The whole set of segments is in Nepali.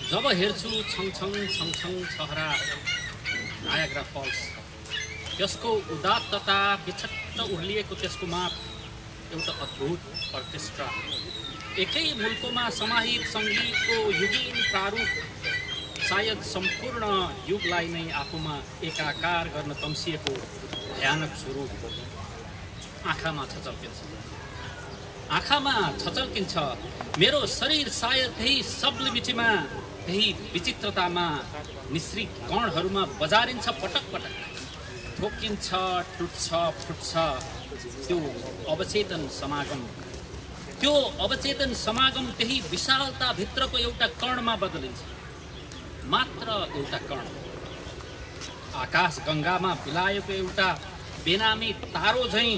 जब हेर्छु छङछङ छङछङ छहरा नायग्रा फल्स, त्यसको उदात्तता, विछट्ट उर्लिएको त्यसको माप एउटा अद्भुत अर्केस्ट्रा, एकै मुल्कमा समाहित सङ्गीतको युगीन प्रारूप, सायद सम्पूर्ण युगलाई नै आफूमा एकाकार गर्न तम्सिएको भयानक स्वरूप आँखामा छचल्किन्छ। मेरो शरीर सायद त्यही सब्लिमिटीमा, त्यही विचित्रतामा मिश्रित कणहरूमा बजारिन्छ पटक पटक, ठोकिन्छ, टुट्छ, फुट्छ। त्यो अवचेतन समागम त्यही विशालताभित्रको एउटा कणमा बदलिन्छ, मात्र एउटा कण। आकाश गङ्गामा बिलाएको एउटा बेनामी तारो झैँ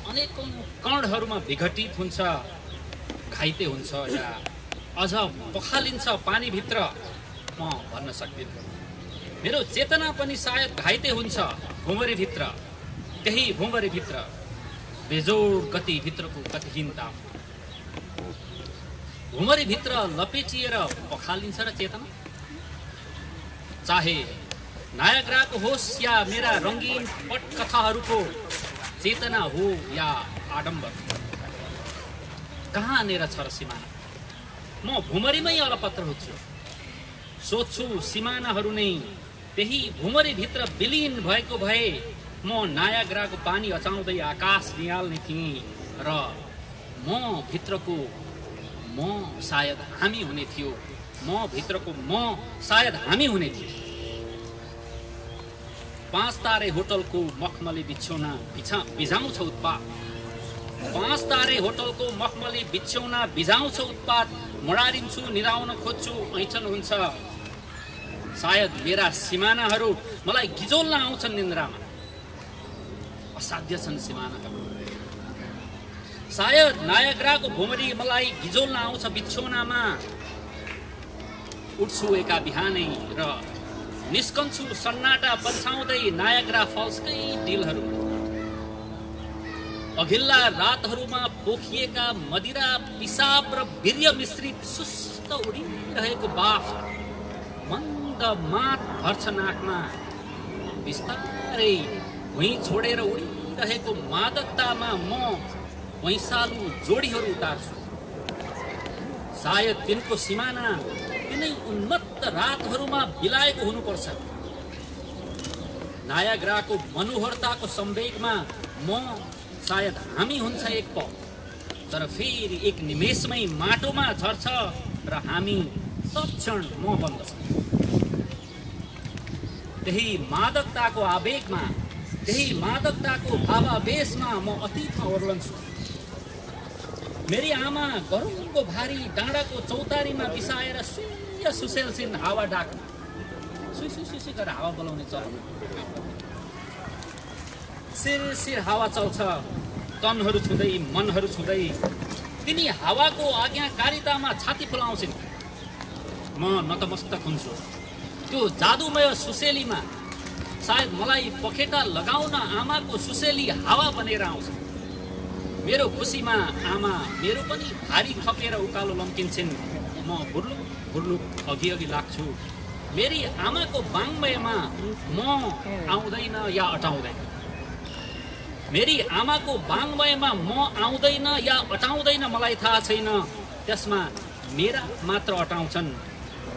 अनेकौं कणहरूमा विघटित हुन्छ, घाइते हुन्छ या अझ पखालिन्छ पानीभित्र। म भन्न सक्दिनँ। मेरो चेतना पनि सायद घाइते हुन्छ भुमरीभित्र, त्यही भुमरीभित्र बेजोड गतिभित्रको गतिहीनता। भुमरीभित्र लपेटिएर पखालिन्छ र चेतना, चाहे नायग्राको होस् या मेरा रङ्गीन पटकथाहरूको चेतना हो या आडम्बर। कहाँनिर छ र सिमाना? म भुमरीमै अलपत्र हुन्छु। सोध्छु सिमानाहरू नै त्यही भुमरीभित्र विलीन भएको भए म नायग्राको पानी अचाउँदै आकाश निहाल्ने थिएँ र म भित्रको म सायद हामी हुने थियो। म भित्रको म सायद हामी हुने थियो। 5 तारे होटलको मखमली बिछौना बिझाउँछ उत्पात। 5 तारे होटलको मखमली बिछौना बिझाउँछ उत्पात। मडारिन्छु, निदाउन खोज्छु, ऐठन हुन्छ। सायद मेरा सिमानाहरू मलाई गिजोल्न आउँछन् निन्द्रामा। असाध्य छन् सिमानाहरू। सायद नायग्राको भुमरी मलाई गिजोल्न आउँछ बिछौनामा। उठ्छु एका बिहानै र निस्कन्छु सन्नाटा पन्छाउँदै नायग्रा फल्सकै डिलहरू। अघिल्ला रातहरूमा पोखिएका मदिरा, पिसाब र वीर्य मिश्रित सुस्त उडिरहेको बाफ मन्द मात भर्छ नाकमा। बिस्तारै भुइँ छोडेर उडिरहेको मादकतामा म भैँसालु जोडीहरू उतार्छु। सायद तिनको सिमाना तिनै उन्मत्त रातहरूमा बिलाएको हुनुपर्छ। नायग्राको मनोहरताको सम्वेगमा म सायद हामी हुन्छ एक पल, तर फेरि एक निमेषमै माटोमा झर्छ र हामी तत्क्षण म बन्दछ। त्यही मादकताको आवेगमा, त्यही मादकताको भावावेशमा म अतीतमा ओर्लन्छु। मेरी आमा गरुङको भारी डाँडाको चौतारीमा बिसाएर सुय सुसेल्छिन् हावा डाक्न। सुई गरेर हावा बोलाउने चलन। सिर हावा चल्छ, तनहरू छुँदै, मनहरू छुँदै। तिनी हावाको आज्ञाकारितामा छाती फुलाउँछिन्। म नतमस्तक हुन्छु त्यो जादुमय सुसेलीमा। सायद मलाई पखेटा लगाउन आमाको सुसेली हावा बनेर आउँछ। मेरो खुसीमा आमा मेरो पनि भारी थपेर उकालो लम्किन्छन्। म बुर्लुक अघि लाग्छु। मेरी आमाको वाङ्मयमा म आउँदैन या अटाउँदैन। मेरी आमाको वाङ्मयमा म आउँदैन या अटाउँदैन मलाई थाहा छैन। त्यसमा मेरा मात्र अटाउँछन्,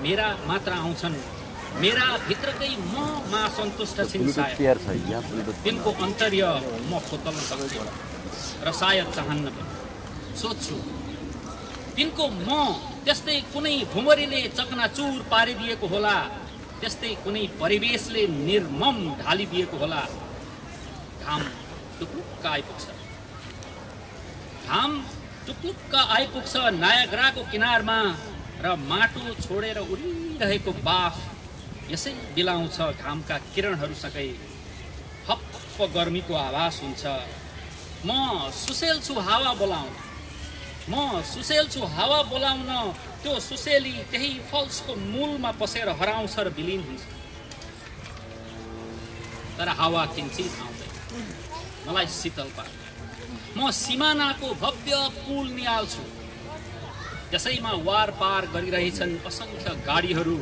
मेरा मात्र आउँछन्। मेरा भित्रकै ममा सन्तुष्ट छिन्। सायद तिनको अन्तर्य म खोतल्न सक्छु र सायद चाहन्न पनि। सोध्छु तिनको म त्यस्तै कुनै भुमरीले चकनाचुर पारिदिएको होला, त्यस्तै कुनै परिवेशले निर्मम ढालिदिएको होला। घाम टुक्लुक्क आइपुग्छ नायग्राको किनारमा र माटो छोडेर उडिरहेको बाफ यसै बिलाउँछ घामका किरणहरूसँगै। हप्प गर्मीको आभास हुन्छ। म सुसेल छु हावा बोलाउन। त्यो सुसेली त्यही फल्सको मूलमा पसेर हराउँछ र विलीन हुन्छ। तर हावा किन्चित आउँदैन, मलाई शीतल पार्छ। म सिमानाको भव्य पुल निहाल्छु। त्यसैमा वार पार गरिरहेछन् असंख्य गाडीहरू,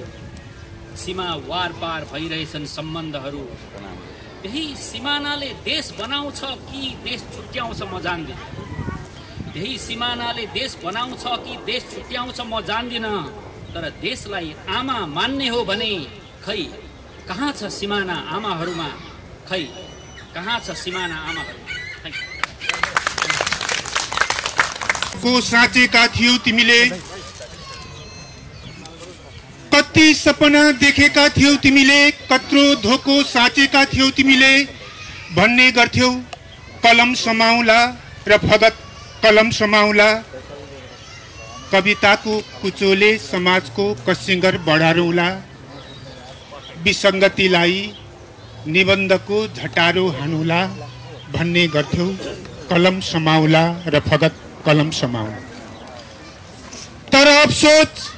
सीमा वार पार भइरहेछन् सम्बन्धहरू। यही सिमानाले देश बनाउँछ कि देश छुट्याउँछ म जान्दिन। यही सिमानाले देश बनाउँछ कि देश छुट्याउँछ म जान्दिन। तर देशलाई आमा मान्ने हो भने खै कहाँ छ सिमाना आमाहरूमा, खै कहाँ छ सिमाना आमाहरूमा। को साँचेका थियौ तिमीले, कति सपना देखेका थियौ तिमीले, कत्रो धोको साँचेका थियौ तिमीले। भन्ने गर्थ्यौ कलम समाउला र फगत कलम समाउला। कविताको कुचोले समाजको कसिङ्गर बढारौँला। विसङ्गतिलाई निबन्धको झटारो हानुला। भन्ने गर्थ्यौ कलम समाउला र फगत कलम समाउला। तर अफसोस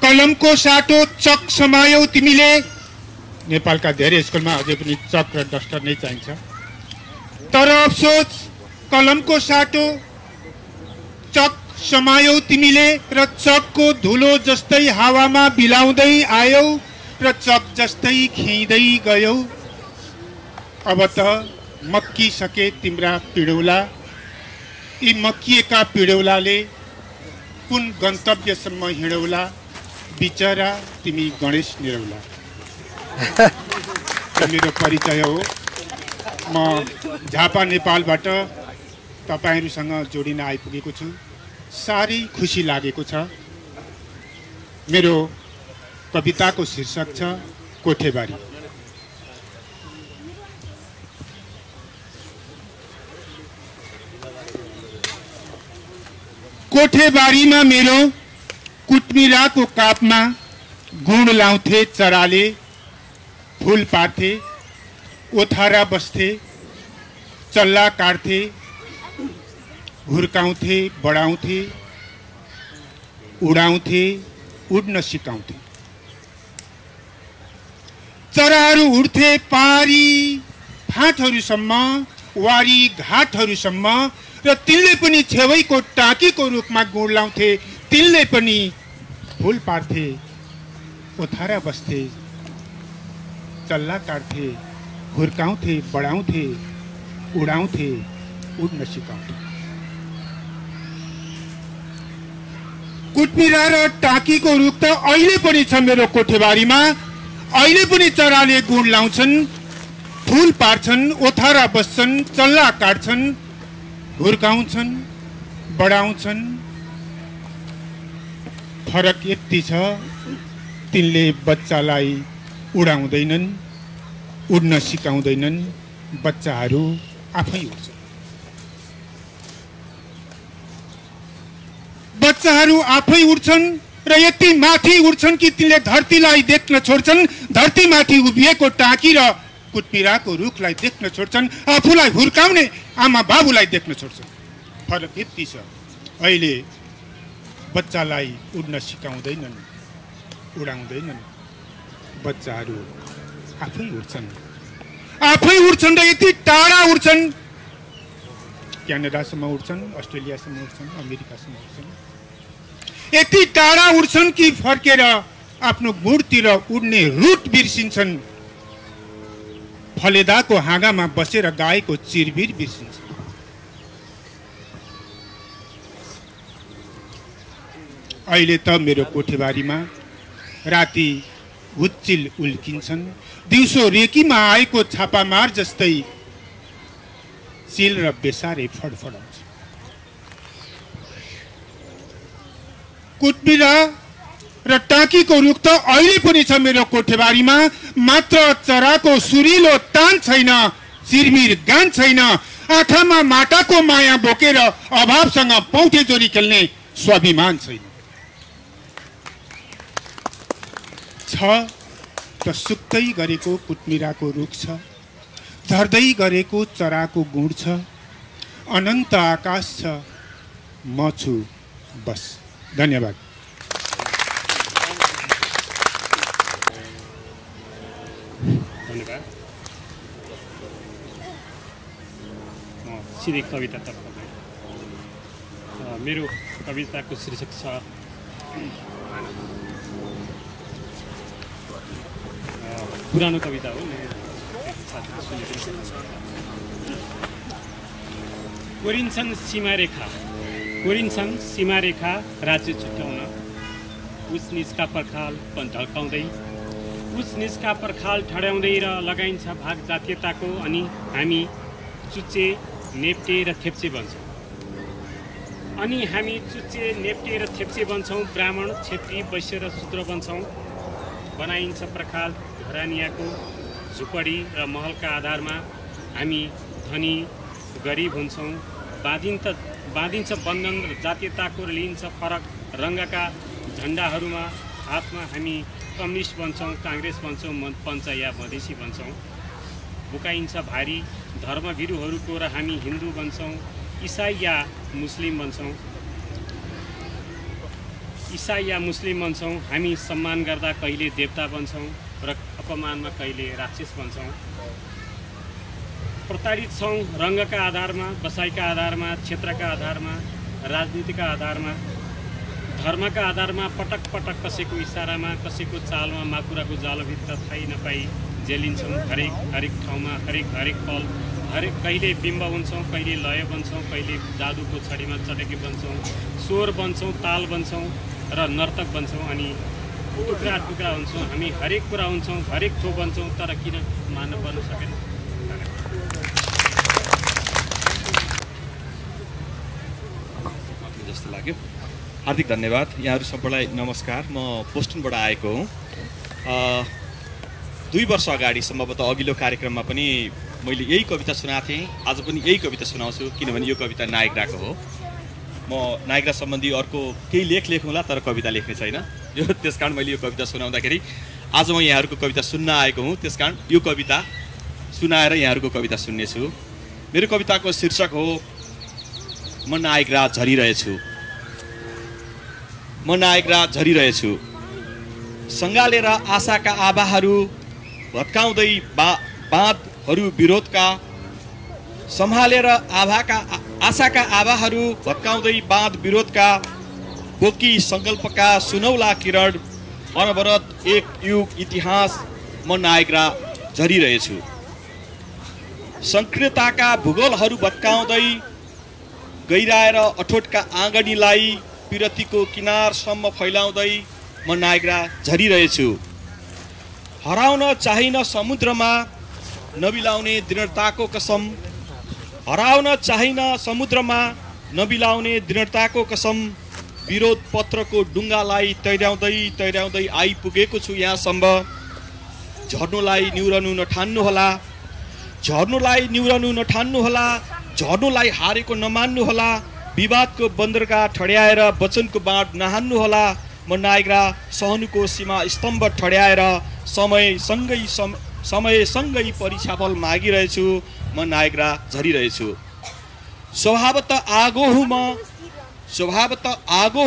कलमको साटो चक समायौ तिमीले। नेपालका धेरै स्कुलमा अझै पनि चक र डस्टर नै चाहिन्छ। तर अफसोस कलमको साटो चक समायौ तिमीले र चकको धुलो जस्तै हावामा बिलाउँदै आयौ र चक जस्तै खिँदै गयौ। अब त मक्किसके तिम्रा पिडौला। यी मक्किएका पिडौलाले कुन गन्तव्यसम्म हिँडौला। बिचरा तिमी गणेश निरौला। मेरो परिचय हो। म झापा नेपालबाट तपाईहरुसँग जोडिन आइपुगेको छु। साह्रै खुसी लागेको छ। मेरो कविताको शीर्षक छ कोठेबारी। कोठेबारीमा मेरो कुटमिराको कापमा गुण लाउँथे चराले। फूल पार्थे, ओथारा बस्थे, चल्ला काट्थे, हुर्काउँथे, बढाउँथे, उडाउँथे, उड्न सिकाउँथे। चराहरू उड्थे पारी फाँटहरूसम्म, वारी घाटहरूसम्म र तिनले पनि छेवैको टाकीको रूपमा गुण लाउँथे। तिनले पनि फूल पार्थे, ओथारा बस्थे, चल्ला काट्थे, हुर्काउँथे, बढाउँथे, उडाउँथे, उड्न सिकाउँथे। कुटमिरा र टाकीको रुख त अहिले पनि छ मेरो कोठेबारीमा। अहिले पनि चराले गुण लाउँछन्, फूल पार्छन्, ओथारा बस्छन्, चल्ला काट्छन्, हुर्काउँछन्, बढाउँछन्। फरक यति छ तिनले बच्चालाई उडाउँदैनन्, उड्न सिकाउँदैनन्। बच्चाहरू आफै उड्छन्। बच्चाहरू आफै उड्छन् र यति माथि उड्छन् कि तिनले धरतीलाई देख्न छोड्छन्। धरतीमाथि उभिएको टाकी र कुटमिराको रुखलाई देख्न छोड्छन्। आफूलाई हुर्काउने आमा बाबुलाई देख्न छोड्छन्। फरक यति छ। अहिले बच्चालाई उड्न सिकाउँदैनन्, उडाउँदैनन्। बच्चाहरू आफै उड्छन्। आफै उड्छन् र यति टाढा उड्छन्। क्यानाडासम्म उड्छन्, अस्ट्रेलियासम्म उड्छन्, अमेरिकासम्म उड्छन्। यति टाढा उड्छन् कि फर्केर आफ्नो गुडतिर उड्ने रुट बिर्सिन्छन्। फलेदाको हाँगामा बसेर गाएको चिरबिर बिर्सिन्छ। अहिले त मेरो कोठेबारीमा राति हुच्चिल उल्किन्छन्। दिउँसो रेकीमा आएको छापामार जस्तै चिल र बेसारे फडफडाउँछ। कुटमिरा र टाकीको रुख त अहिले पनि छ मेरो कोठेबारीमा। मात्र चराको सुरिलो तान छैन, चिरमिर गान छैन। आँखामा माटाको माया बोकेर अभावसँग पौठे जोरी खेल्ने स्वाभिमान छैन। छ त सुक्दै गरेको कुटमिराको रुख छ, झर्दै गरेको चराको गुण छ। अनन्त आकाश छ, म छु बस। धन्यवाद। धन्यवाद। म सिधै कवितातर्फ मेरो कविताको शीर्षक छ पुरानो कविता हो, कोरिन्छन् सीमारेखा राज्य छुट्याउन, उच निचका पर्खाल ढल्काउँदै, उच निचका पर्खाल ठड्याउँदै र लगाइन्छ भाग जातीयताको। अनि हामी चुच्चे नेप्टे र थेप्चे भन्छौँ, ब्राह्मण क्षेत्री वैश्य र शूद्र बन्छौँ। बनाइन्छ पर्खाल घरानियाको झुपडी र महलका आधारमा, हामी धनी गरिब हुन्छौँ। बाँधिन्छ बन्धन र जातीयताको, लिइन्छ फरक रङ्गका झन्डाहरूमा। हातमा हामी कम्युनिस्ट बन्छौँ, काङ्ग्रेस बन्छौँ, पञ्च या मधेसी बन्छौँ। बुकाइन्छ भारी धर्मभिरुहरूको र हामी हिन्दू बन्छौँ, इसाई या मुस्लिम बन्छौँ। हामी सम्मान गर्दा कहिले देवता बन्छौँ र अपमानमा कहिले राक्षस बन्छौँ। प्रताडित छौँ रङ्गका आधारमा, बसाइका आधारमा, क्षेत्रका आधारमा, राजनीतिका आधारमा, धर्मका आधारमा। पटक पटक कसैको इसारामा, कसैको चालमा, माकुराको जालभित्र थाहै नपाई जेलिन्छौँ। हरेक ठाउँमा हरेक पल कहिले बिम्ब हुन्छौँ, कहिले लय बन्छौँ, कहिले जादुको छडीमा चटकी बन्छौँ, स्वर बन्छौँ, ताल बन्छौँ र नर्तक बन्छौँ। अनि टुक्रा हुन्छौँ, हामी हरेक कुरा हुन्छौँ, हरेक थो बन्छौँ, तर किन मान्न पर्न सकेन? जस्तो लाग्यो। हार्दिक धन्यवाद। यहाँहरू सबैलाई नमस्कार। म बोस्टनबाट आएको हुँ। 2 वर्ष अगाडि सम्भवतः अघिल्लो कार्यक्रममा पनि मैले यही कविता सुनाएको थिएँ। आज पनि यही कविता सुनाउँछु, किनभने यो कविता नायग्राको हो। म नायग्रा सम्बन्धी अर्को केही लेखौँला, तर कविता लेख्ने छैन। त्यसकारण मैले यो कविता सुनाउँदाखेरि आज म यहाँहरूको कविता सुन्न आएको हुँ। त्यसकारण यो कविता सुनाएर यहाँहरूको कविता सुन्नेछु। मेरो कविताको शीर्षक हो म नायग्रा झरिरहेछु। सङ्गालेर आशाका आभाहरू भत्काउँदै बाँधहरू विरोधका, सम्हालेर आशाका आभाहरू भत्काउँदै बाँध विरोधका, बोकी सङ्कल्पका सुनौला किरण, अनवरत एक युग इतिहास। म नायग्रा झरिरहेछु। संकृताका भूगोलहरू भत्काउँदै गइराएर अठोटका आँगनीलाई विरतिको किनारसम्म फैलाउँदै म नायग्रा झरिरहेछु। हराउन चाहिन समुद्रमा नबिलाउने दृढताको कसम, विरोध पत्रको डुङ्गालाई तैर्याउँदै आइपुगेको छु यहाँसम्म। झर्नुलाई निउरनु नठान्नुहोला, झर्नुलाई हारेको नमान्नुहोला, विवादको बन्दरगाह ठड्याएर वचनको बाँड नहान्नुहोला। म नायग्रा सहनुको सीमा स्तम्भ ठड्याएर समयसँगै परीक्षाफल मागिरहेछु। म नायग्रा झरिरहेछु। स्वभावतः आगो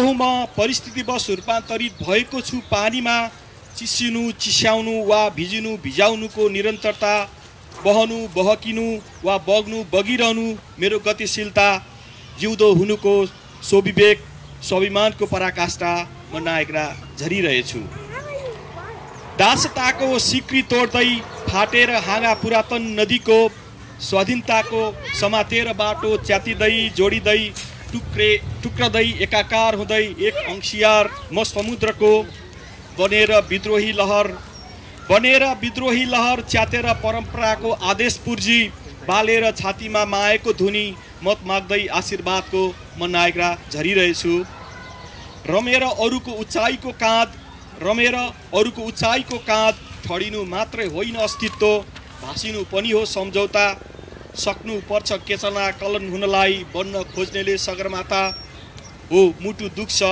हुँ म, परिस्थितिवश रूपान्तरित भएको छु पानीमा। चिसिनु चिस्याउनु वा भिजाउनुको निरन्तरता, बहनु बहकिनु वा बग्नु बगिरहनु मेरो गतिशीलता, जिउँदो हुनुको स्वविवेक स्वाभिमानको पराकाष्ठा। म नायग्रा झरिरहेछु। दासताको सिक्री तोड्दै फाटेर हाँगा पुरातन नदीको, स्वाधीनताको समातेर बाटो च्यातिँदै जोडिँदै टुक्रदै एकाकार हुँदै एक अंशियार म समुद्रको, बनेर विद्रोही लहर च्यातेर परम्पराको आदेश पुर्जी, बालेर छातीमा माएको धुनी मत माग्दै आशीर्वादको। म नायग्रा झरिरहेछु। रमेर अरूको उचाइको काँध ठडिनु मात्रै होइन अस्तित्व, भासिनु पनि हो सम्झौता। सक्नु पर्छ केचना कलन हुनलाई, बन्न खोज्नेले सगरमाथा हो। मुटु दुख्छ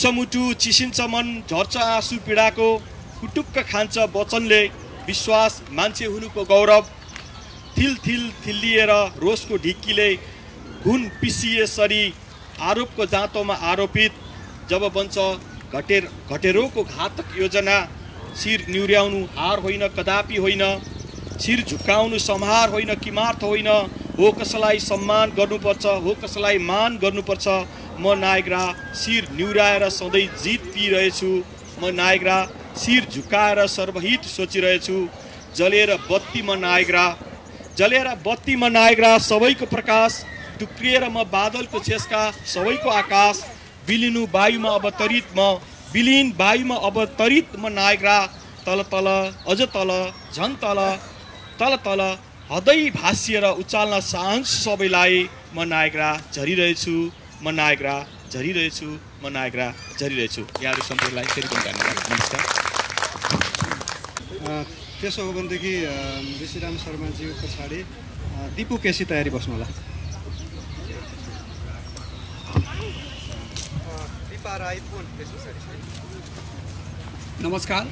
मुटु, चिसिन्छ मन, झर्छ आँसु पीडाको, कुटुक्क खान्छ वचनले विश्वास, मान्छे हुनुको गौरव। थिल्लिएर रोषको ढिक्कीले घुन पिसिएसरी, आरोपको जाँतोमा आरोपित जब बन्छ घटेरोको घातक योजना। शिर निहुर्याउनु हार होइन कदापि होइन, शिर झुकाउनु सम्हार होइन किमार्थ होइन, हो कसैलाई सम्मान गर्नुपर्छ, हो कसैलाई मान गर्नुपर्छ। म नायग्रा शिर निहुराएर सधैँ जित पिरहेछु। म नायग्रा शिर झुकाएर सर्वहित सोचिरहेछु। जलेर बत्ती म नायग्रा, जलेर बत्ती म नायग्रा, सबैको प्रकाश टुक्रिएर म बादलको चेस्का, सबैको आकाश बिलिनु वायुमा अवतरित म, विलीन वायुमा अवतरित म नायग्रा। तल तल अझ तल झन् तल तल तल हदै भासिएर उचाल्न चाहन्छु सबैलाई। म नायग्रा झरिरहेछु, म नायग्रा झरिरहेछु, म नायग्रा झरिरहेछु। यहाँहरू सम्पूर्णलाई फेरि पनि धन्यवाद। नमस्कार। त्यसो हो भनेदेखि ऋषिराम शर्माजी पछाडि दिपु केसी तयारी बस्नु होला। नमस्कार,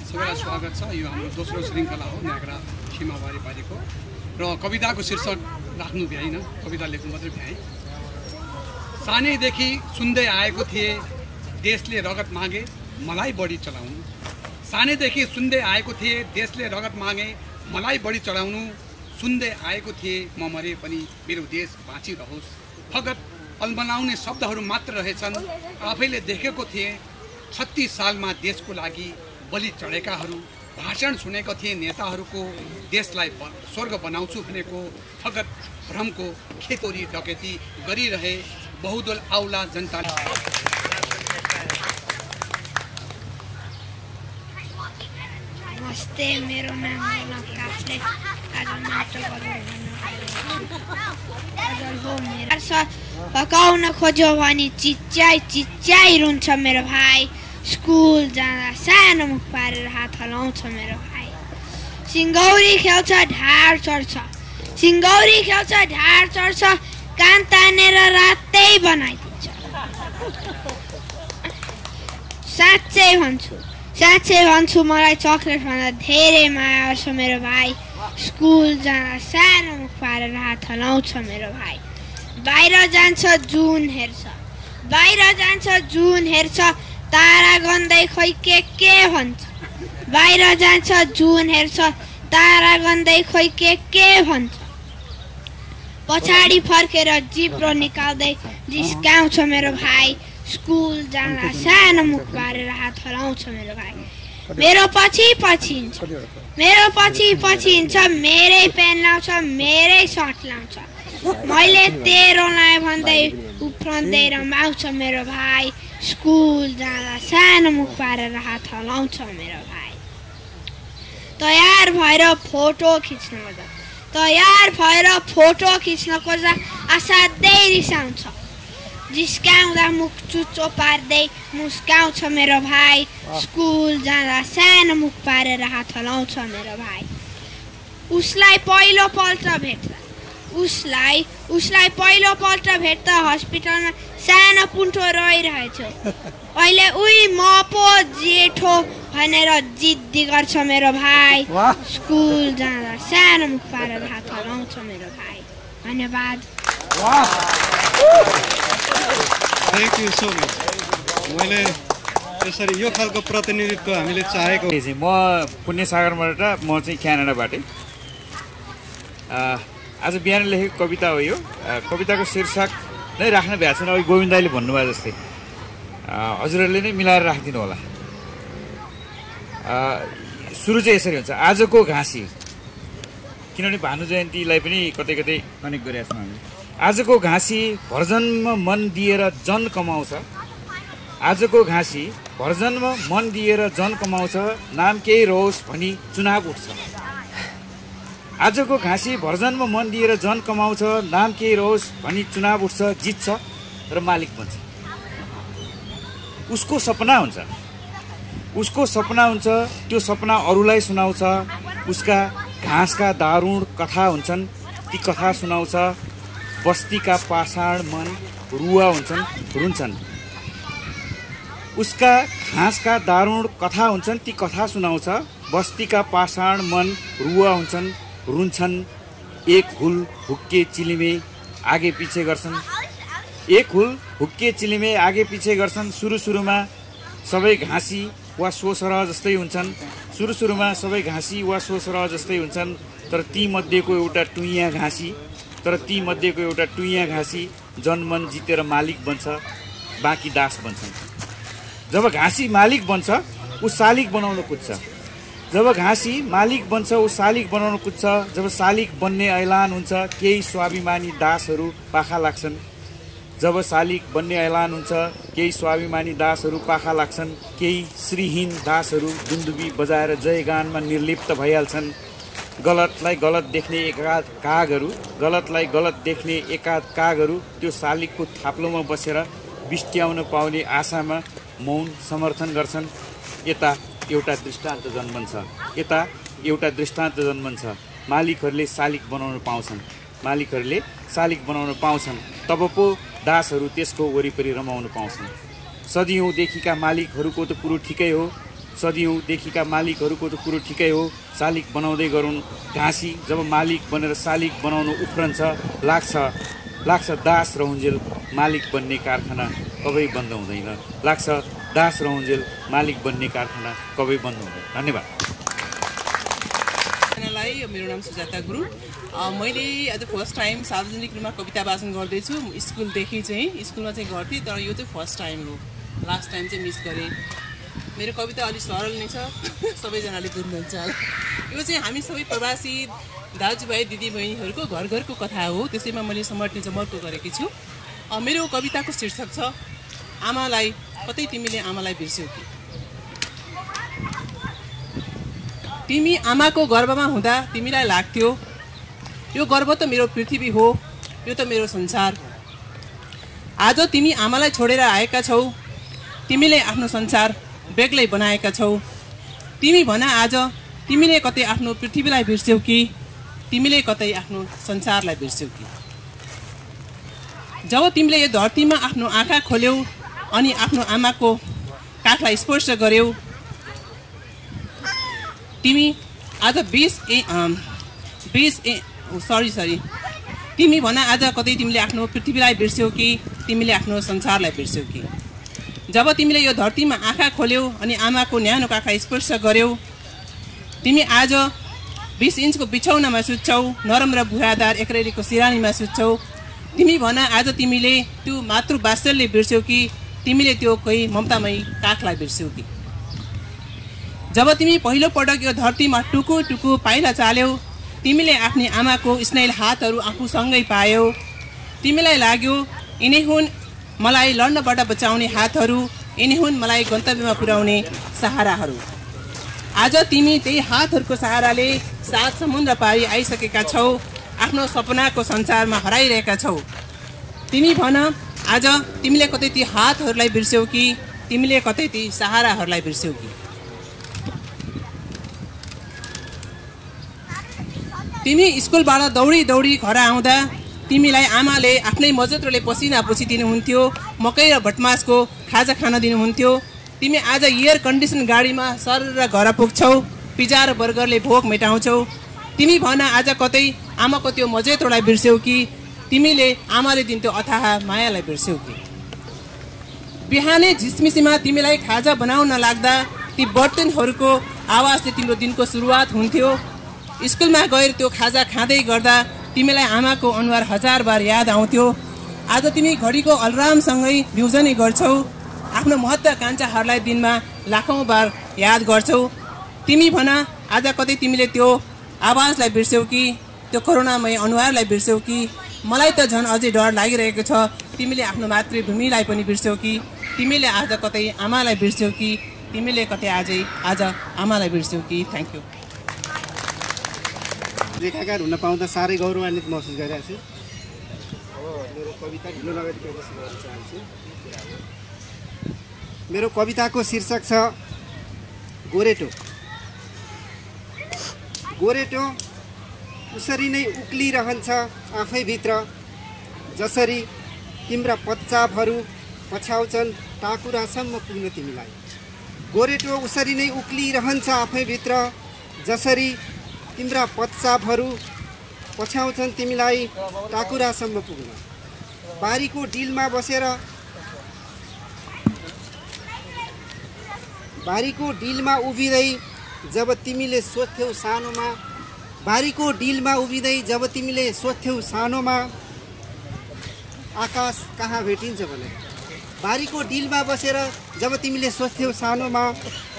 सबैलाई स्वागत छ। यो हाम्रो दोस्रो श्रृङ्खला हो नायग्रा सीमा वारिपारीको र कविताको शीर्षक राख्नु भ्याइन, कविता लेख्नु मात्रै भ्याएँ। सानैदेखि सुन्दै आएको थिएँ देशले रगत मागे मलाई बढी चलाउनु। सानैदेखि सुन्दै आएको थिएँ देशले रगत मागे मलाई बढी चढाउनु। सुन्दै आएको थिएँ म मरे पनि मेरो देश बाँचिरहोस्। फगत अल्मलाउने शब्दहरू मात्र रहेछन्। आफैले देखेको थिएँ 36 सालमा देशको लागि बलि चढेकाहरू। भाषण सुनेको थिएँ नेताहरूको देशलाई स्वर्ग बनाउँछु भनेको। फगत भ्रमको खेतोरी डकैती गरिरहे बहुदल आउला जनताले। नमस्ते, मेरो नाम काफले। आज नाटक पकाउन खोज्यो भने चिच्याइ चिच्याइ रुन्छ मेरो भाइ। स्कुल जाँदा सानो मुख पारेर हात हलाउँछ मेरो भाइ। सिङ्गौरी खेल्छ ढाड चढ्छ, सिङ्गौरी खेल्छ ढाड चढ्छ, कान तानेर रातै बनाइदिन्छ। साँच्चै भन्छु मलाई चक्लेट भन्दा धेरै माया गर्छ मेरो भाइ। स्कुल जाँदा सानो मुख पारेर हात हलाउँछ मेरो भाइ। बाहिर जान्छ जुन हेर्छ, बाहिर जान्छ जुन हेर्छ, तारा गन्दै खोइ के भन्छ। बाहिर जान्छ जुन हेर्छ, तारा गन्दै खोइ के भन्छ। पछाडि फर्केर जिब्रो निकाल्दै जिस्काउँछ मेरो भाइ। स्कुल जाँदा सानो मुख पारेर हात हलाउँछ मेरो भाइ। मेरो पछि हिँड्छ, मेरो पछि हिँड्छ, मेरै पेन लाउँछ, मेरै सर्ट लाउँछ। मैले तेरो लाएँ भन्दै उफ्रँदै रमाउँछ मेरो भाइ। स्कुल जाँदा सानो मुख पारेर हात हलाउँछ मेरो भाइ। तयार भएर फोटो खिच्न खोज्दा असाध्यै रिसाउँछ। जिस्काउँदा मुख चुच्चो पार्दै मुस्काउँछ मेरो भाइ। स्कुल जाँदा सानो मुख पारेर हात हलाउँछ मेरो भाइ। उसलाई पहिलोपल्ट भेट्दा हस्पिटलमा सानो पुन्ठो रोइरहेछ। अहिले उही म पो जेठो भनेर जिद्दी गर्छ मेरो भाइ। स्कुल जाँदा सानो मुख पारेर हात हलाउँछ मेरो भाइ। धन्यवाद। Thank you so much. मैले यसरी यो खालको प्रतिनिधित्व हामीले चाहेको। म पुण्यसागरबाट, म चाहिँ क्यानाडाबाटै। आज बिहान लेखेको कविता हो यो। कविताको शीर्षक नै राख्न भ्याएको छैन। अघि गोविन्द दाइले भन्नुभयो जस्तै हजुरहरूले नै मिलाएर राखिदिनु होला। सुरु चाहिँ यसरी हुन्छ। आजको घाँसी, किनभने भानु जयन्तीलाई पनि कतै कतै कनेक्ट गरेका छौँ हामी। आजको घाँसी भरजन्म मन दिएर जन कमाउँछ। आजको घाँसी भरजन्म मन दिएर जन कमाउँछ, नाम केही रहोस् भनी चुनाव उठ्छ। आजको घाँसी भरजन्म मन दिएर जन कमाउँछ, नाम केही रहोस् भनी चुनाव उठ्छ, जित्छ र मालिक बन्छ। उसको सपना हुन्छ, त्यो सपना अरूलाई सुनाउँछ। उसका घाँसका दारुण कथा हुन्छन्, ती कथा सुनाउँछ। बस्तीका पाषाण मन रुवा हुन्छन्, रुन्छन्। उसका घाँसका दारुण कथा हुन्छन्, ती कथा सुनाउँछ। बस्तीका पाषाण मन रुवा हुन्छन्, रुन्छन्। एक हुल हुक्के चिलिमे आगे पछि गर्छन्, एक हुल हुक्के चिलिमे आगे पछि गर्छन्। सुरुमा सबै घाँसी वा सोसरह जस्तै हुन्छन्। सुरुमा सबै घाँसी वा सोसरह जस्तै हुन्छन्, तर ती मध्येको एउटा टुइया घाँसी तर ती मध्येको एउटा टुइया घाँसी जनमन जितेर मालिक बन्छ, बाँकी दास बन्छन्। जब घाँसी मालिक बन्छ ऊ शालिक बनाउन कुद्छ, जब घाँसी मालिक बन्छ ऊ शालिक बनाउन कुद्छ। जब शालिक बन्ने ऐलान हुन्छ केही स्वाभिमानी दासहरू पाखा लाग्छन्, जब शालिक बन्ने ऐलान हुन्छ केही स्वाभिमानी दासहरू पाखा लाग्छन्। केही श्रीहीन दासहरू दुन्दुबी बजाएर जयगानमा निर्लिप्त भइहाल्छन्। गलतलाई गलत देख्ने एकाध कागहरू, गलतलाई गलत देख्ने एकाध कागहरू त्यो शालिकको थाप्लोमा बसेर बिस्ट्याउन पाउने आशामा मौन समर्थन गर्छन्। यता एउटा दृष्टान्त जन्मन्छ, यता एउटा दृष्टान्त जन्मन्छ। मालिकहरूले शालिक बनाउन पाउँछन्, मालिकहरूले शालिक बनाउन पाउँछन्, तब पो दासहरू त्यसको वरिपरि रमाउन पाउँछन्। सदियौँदेखिका मालिकहरूको त कुरो ठिकै हो, सदियौँदेखिका मालिकहरूको त कुरो ठिकै हो। शालिक बनाउँदै गरौँ घाँसी, जब मालिक बनेर शालिक बनाउनु उफ्रन्छ लाग्छ दास रहन्जेल मालिक बन्ने कारखाना कबै बन्द हुँदैन, लाग्छ दास रहन्जेल मालिक बन्ने कारखाना कबै बन्द हुँदैन। धन्यवाद। मेरो नाम सुजाता गुरुङ। मैले आज फर्स्ट टाइम सार्वजनिक रूपमा कविता वाचन गर्दैछु। स्कुलदेखि चाहिँ स्कुलमा चाहिँ गर्थेँ, तर यो चाहिँ फर्स्ट टाइम हो। लास्ट टाइम चाहिँ मिस गरेँ। मेरो कविता अलिक सरल नै छ, सबैजनाले बुझ्नुहुन्छ। यो चाहिँ हामी सबै प्रवासी दाजुभाइ दिदीबहिनीहरूको घर घरको कथा हो, त्यसैमा मैले समर्पण जमर्को गरेकी छु। मेरो कविताको शीर्षक छ आमालाई, कतै तिमीले आमालाई बिर्स्यौ कि। तिमी आमाको गर्भमा हुँदा तिमीलाई लाग्थ्यो यो गर्भ त मेरो पृथ्वी हो, यो त मेरो संसार हो। आज तिमी आमालाई छोडेर आएका छौ, तिमीले आफ्नो संसार बेग्लै बनाएका छौ। तिमी भन आज तिमीले कतै आफ्नो पृथ्वीलाई बिर्स्यौ कि, तिमीले कतै आफ्नो संसारलाई बिर्स्यौ कि। जब तिमीले यो धरतीमा आफ्नो आँखा खोल्यौ अनि आफ्नो आमाको काखलाई स्पर्श गर्यौ, तिमी आज तिमी भन आज कतै तिमीले आफ्नो पृथ्वीलाई बिर्स्यौ कि, तिमीले आफ्नो संसारलाई बिर्स्यौ कि। जब तिमीले यो धरतीमा आँखा खोल्यौ अनि आमाको न्यानो काखलाई स्पर्श गर्यौ, तिमी आज 20 इन्चको बिछौनामा सुत्छौ, नरम र भुरादार एकरेलीको सिरानीमा सुत्छौ। तिमी भन आज तिमीले त्यो मातृवात्सल्य बिर्स्यौ कि, तिमीले त्यो कोही ममतामयी काखलाई बिर्स्यौ कि। जब तिमी पहिलो पटक यो धरतीमा टुकु टुकु पाइला चाल्यौ, तिमीले आफ्नी आमाको स्नेहिल हातहरू आफूसँगै पायौ। तिमीलाई लाग्यो यिनै हुन् मलाई लड्नबाट बचाउने हातहरू, यिनै हुन् मलाई गन्तव्यमा पुर्याउने सहाराहरू। आज तिमी त्यही हातहरूको सहाराले 7 समुद्र पारी आइसकेका छौ, आफ्नो सपनाको संसारमा हराइरहेका छौ। तिमी भन आज तिमीले कतै ती हातहरूलाई बिर्स्यौ कि, तिमीले कतै ती सहाराहरूलाई बिर्स्यौ कि। तिमी स्कुलबाट दौडी दौडी घर आउँदा तिमीलाई आमाले आफ्नै मजत्रोले पसिना पुछिदिनुहुन्थ्यो, मकै र भटमासको खाजा खान दिनुहुन्थ्यो। तिमी आज एयर कन्डिसन गाडीमा सर र घर पुग्छौ, पिज्जा र बर्गरले भोक मेटाउँछौ। तिमी भन आज कतै आमाको त्यो मजत्रोलाई बिर्स्यौ कि, तिमीले आमाले दिन्थ्यो अथाह मायालाई बिर्स्यौ कि। बिहानै झिसमिसीमा तिमीलाई खाजा बनाउन लाग्दा ती बर्तनहरूको आवाजले तिम्रो दिनको सुरुवात हुन्थ्यो। स्कुलमा गएर त्यो खाजा खाँदै गर्दा तिमीलाई आमाको अनुहार 1000 बार याद आउँथ्यो। आज तिमी घडीको अलार्मसँगै बिउजनी गर्छौ, आफ्नो महत्त्वाकांक्षाहरूलाई दिनमा लाखौँ बार याद गर्छौ। तिमी भन आज कतै तिमीले त्यो आवाजलाई बिर्स्यौ कि, त्यो करुणामय अनुहारलाई बिर्स्यौ कि। मलाई त झन् अझै डर लागिरहेको छ, तिमीले आफ्नो मातृभूमिलाई पनि बिर्स्यौ कि, तिमीले आज कतै आमालाई बिर्स्यौ कि, तिमीले कतै आज आमालाई बिर्स्यौ कि। Thank you. लेखाकार हुन पाउँदा साह्रै गौरवान्वित महसुस गरिरहेको छु। मेरो कविता ढिलो नगरी गर्न चाहन्छु। मेरो कविताको शीर्षक छ गोरेटो। गोरेटो उसरी नै उक्लिरहन्छ आफैभित्र, जसरी तिम्रा पच्चापहरू पछ्याउँछन् टाकुरासम्म पुग्न तिमीलाई। गोरेटो उसरी नै उक्लिरहन्छ आफैभित्र, जसरी तिम्रा पच्चापहरू पछ्याउँछन् तिमीलाई टाकुरासम्म पुग्न। बारीको डिलमा बसेर बारीको डिलमा उभिँदै जब तिमीले सोध्थ्यौ सानोमा बारीको डिलमा उभिँदै जब तिमीले सोध्थ्यौ सानोमा आकाश कहाँ भेटिन्छ भनेर, बारीको डिलमा बसेर जब तिमीले सोध्थ्यौ सानोमा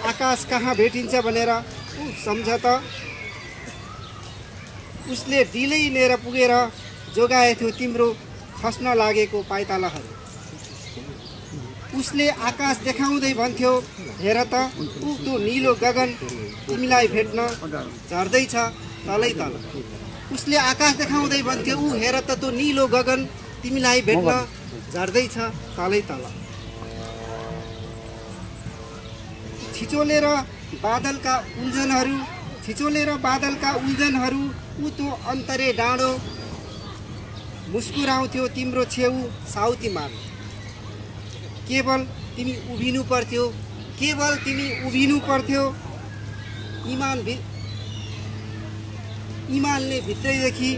आकाश कहाँ भेटिन्छ भनेर, सम्झ त उसले डिलै लिएर पुगेर जोगाएथ्यो तिम्रो खस्न लागेको पाइतालाहरू। उसले आकाश देखाउँदै भन्थ्यो, हेर त त्यो निलो गगन तिमीलाई भेट्न झर्दैछ तलै तल। उसले आकाश देखाउँदै भन्थ्यो, हेर त त्यो निलो गगन तिमीलाई भेट्न झर्दैछ तलै तल। छिचोलेर बादलका उल्झनहरू ऊ त्यो अन्तरे डाँडो मुस्कुराउँथ्यो तिम्रो छेउ साउती मान। केवल तिमी उभिनु पर्थ्यो इमानले भित्रैदेखि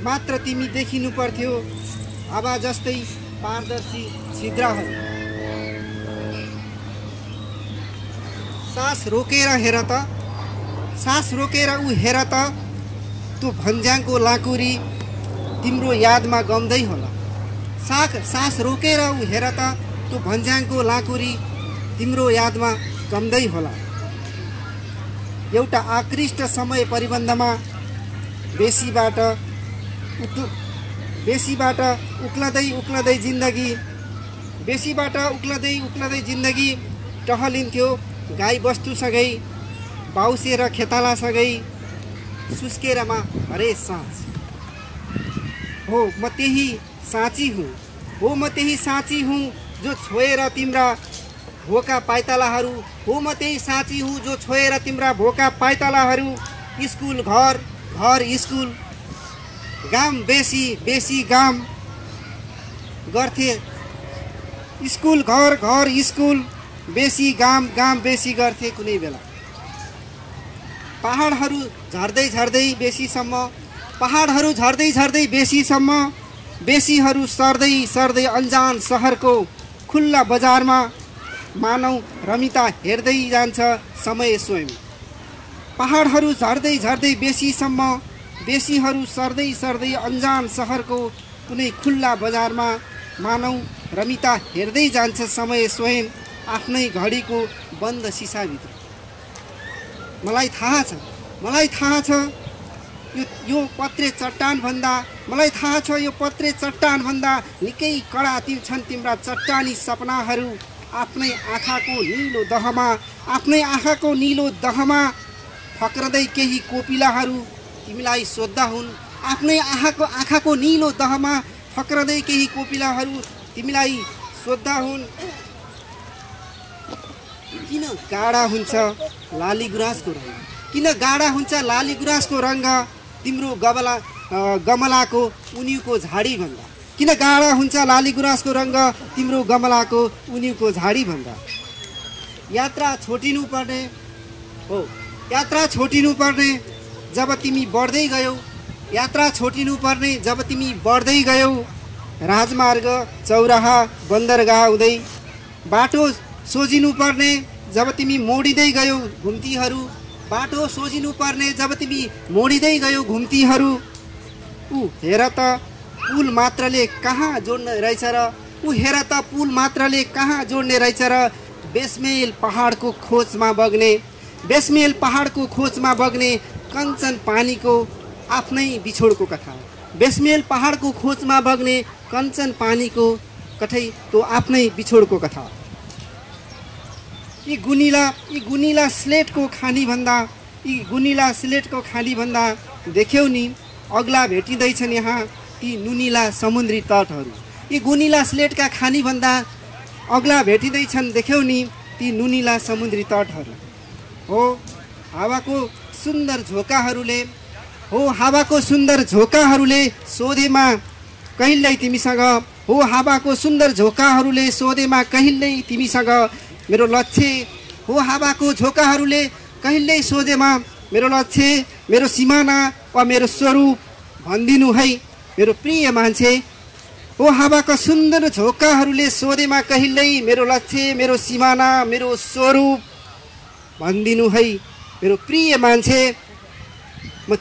मात्र तिमी देखिनु पर्थ्यो आभा जस्तै पारदर्शी छिद्रहरू। सास रोकेर ऊ हेर त त्यो भन्ज्याङको लाकुरी तिम्रो यादमा गम्दै होला। सास रोकेर ऊ हेर त त्यो भन्ज्याङको लाकुरी तिम्रो यादमा गम्दै होला। एउटा आकृष्ट समय परिबन्धमा बेसीबाट उक्लदै जिन्दगी टहलिन्थ्यो गाई बस्तुसँगै बाउसे र खेतालासँगै सुस्केरमा हरेक साँझ। हो म त्यही साँची हुँ जो छोएर तिम्रा भोका पाइतालाहरू। हो म त्यही साँची हुँ जो छोएर तिम्रा भोका पाइतालाहरू। स्कुल घर स्कुल गाम बेसी गाम गर्थे। स्कुल घर स्कुल बेसी गाम बेसी गर्थे कुनै बेला। पहाडहरू झर्दै बेसीसम्म बेसीहरू सर्दै अनजान सहरको खुल्ला बजारमा मानव रमिता हेर्दै जान्छ समय स्वयं। पहाडहरू झर्दै बेसीसम्म बेसीहरू सर्दै अनजान सहरको कुनै खुल्ला बजारमा मानव रमिता हेर्दै जान्छ समय स्वयं आफ्नै घडीको बन्द सिसाभित्र। मलाई थाहा छ यो पत्रे चट्टान भन्दा निकै कडा छन् तिम्रा चट्टानी सपनाहरू। आफ्नै आँखाको निलो दहमा फक्रदै केही कोपिलाहरू तिमीलाई सोद्धा हुन्। आफ्नै आँखाको निलो दहमा फक्रदै केही कोपिलाहरू तिमीलाई सोद्धा हुन्। किन गाढा हुन्छ लाली गुराँसको रङ्ग तिम्रो गमलाको उनिउको झाडी भन्दा। किन गाढा हुन्छ लाली गुराँसको रङ्ग तिम्रो गमलाको उनिउको झाडी भन्दा। यात्रा छोटिनु पर्ने जब तिमी बढ्दै गयौ। राजमार्ग चौराहा बन्दरगाह हुँदै बाटो सोझिनु पर्ने जब तिमी मोडिँदै गयौ घुम्तीहरू। हेर त पुल मात्रले कहाँ जोड्ने रहेछ र बेसमेल पहाडको खोजमा बग्ने कञ्चन पानीको आफ्नै बिछोडको कथा। बेसमेल पहाडको खोजमा बग्ने कञ्चन पानीको कठै तो आफ्नै बिछोडको कथा। यी गुनिला स्लेटको खानी भन्दा देख्यौ नि अग्ला भेटिँदैछन् यहाँ ती नुनिला समुद्री तटहरू। यी गुनिला स्लेटका खानी भन्दा अग्ला भेटिँदैछन् देख्यौ नि ती नुनिला समुद्री तटहरू। हो हावाको सुन्दर झोकाहरूले सोधेमा कहिल्यै तिमीसँग मेरो लक्ष्य। हो हावाको झोकाहरूले कहिल्यै सोधेमा मेरो लक्ष्य, मेरो सिमाना वा मेरो स्वरूप भनिदिनु है मेरो प्रिय मान्छे। हो हावाका सुन्दर झोकाहरूले सोधेमा कहिल्यै मेरो लक्ष्य, मेरो सिमाना, मेरो स्वरूप भनिदिनु है मेरो प्रिय मान्छे। म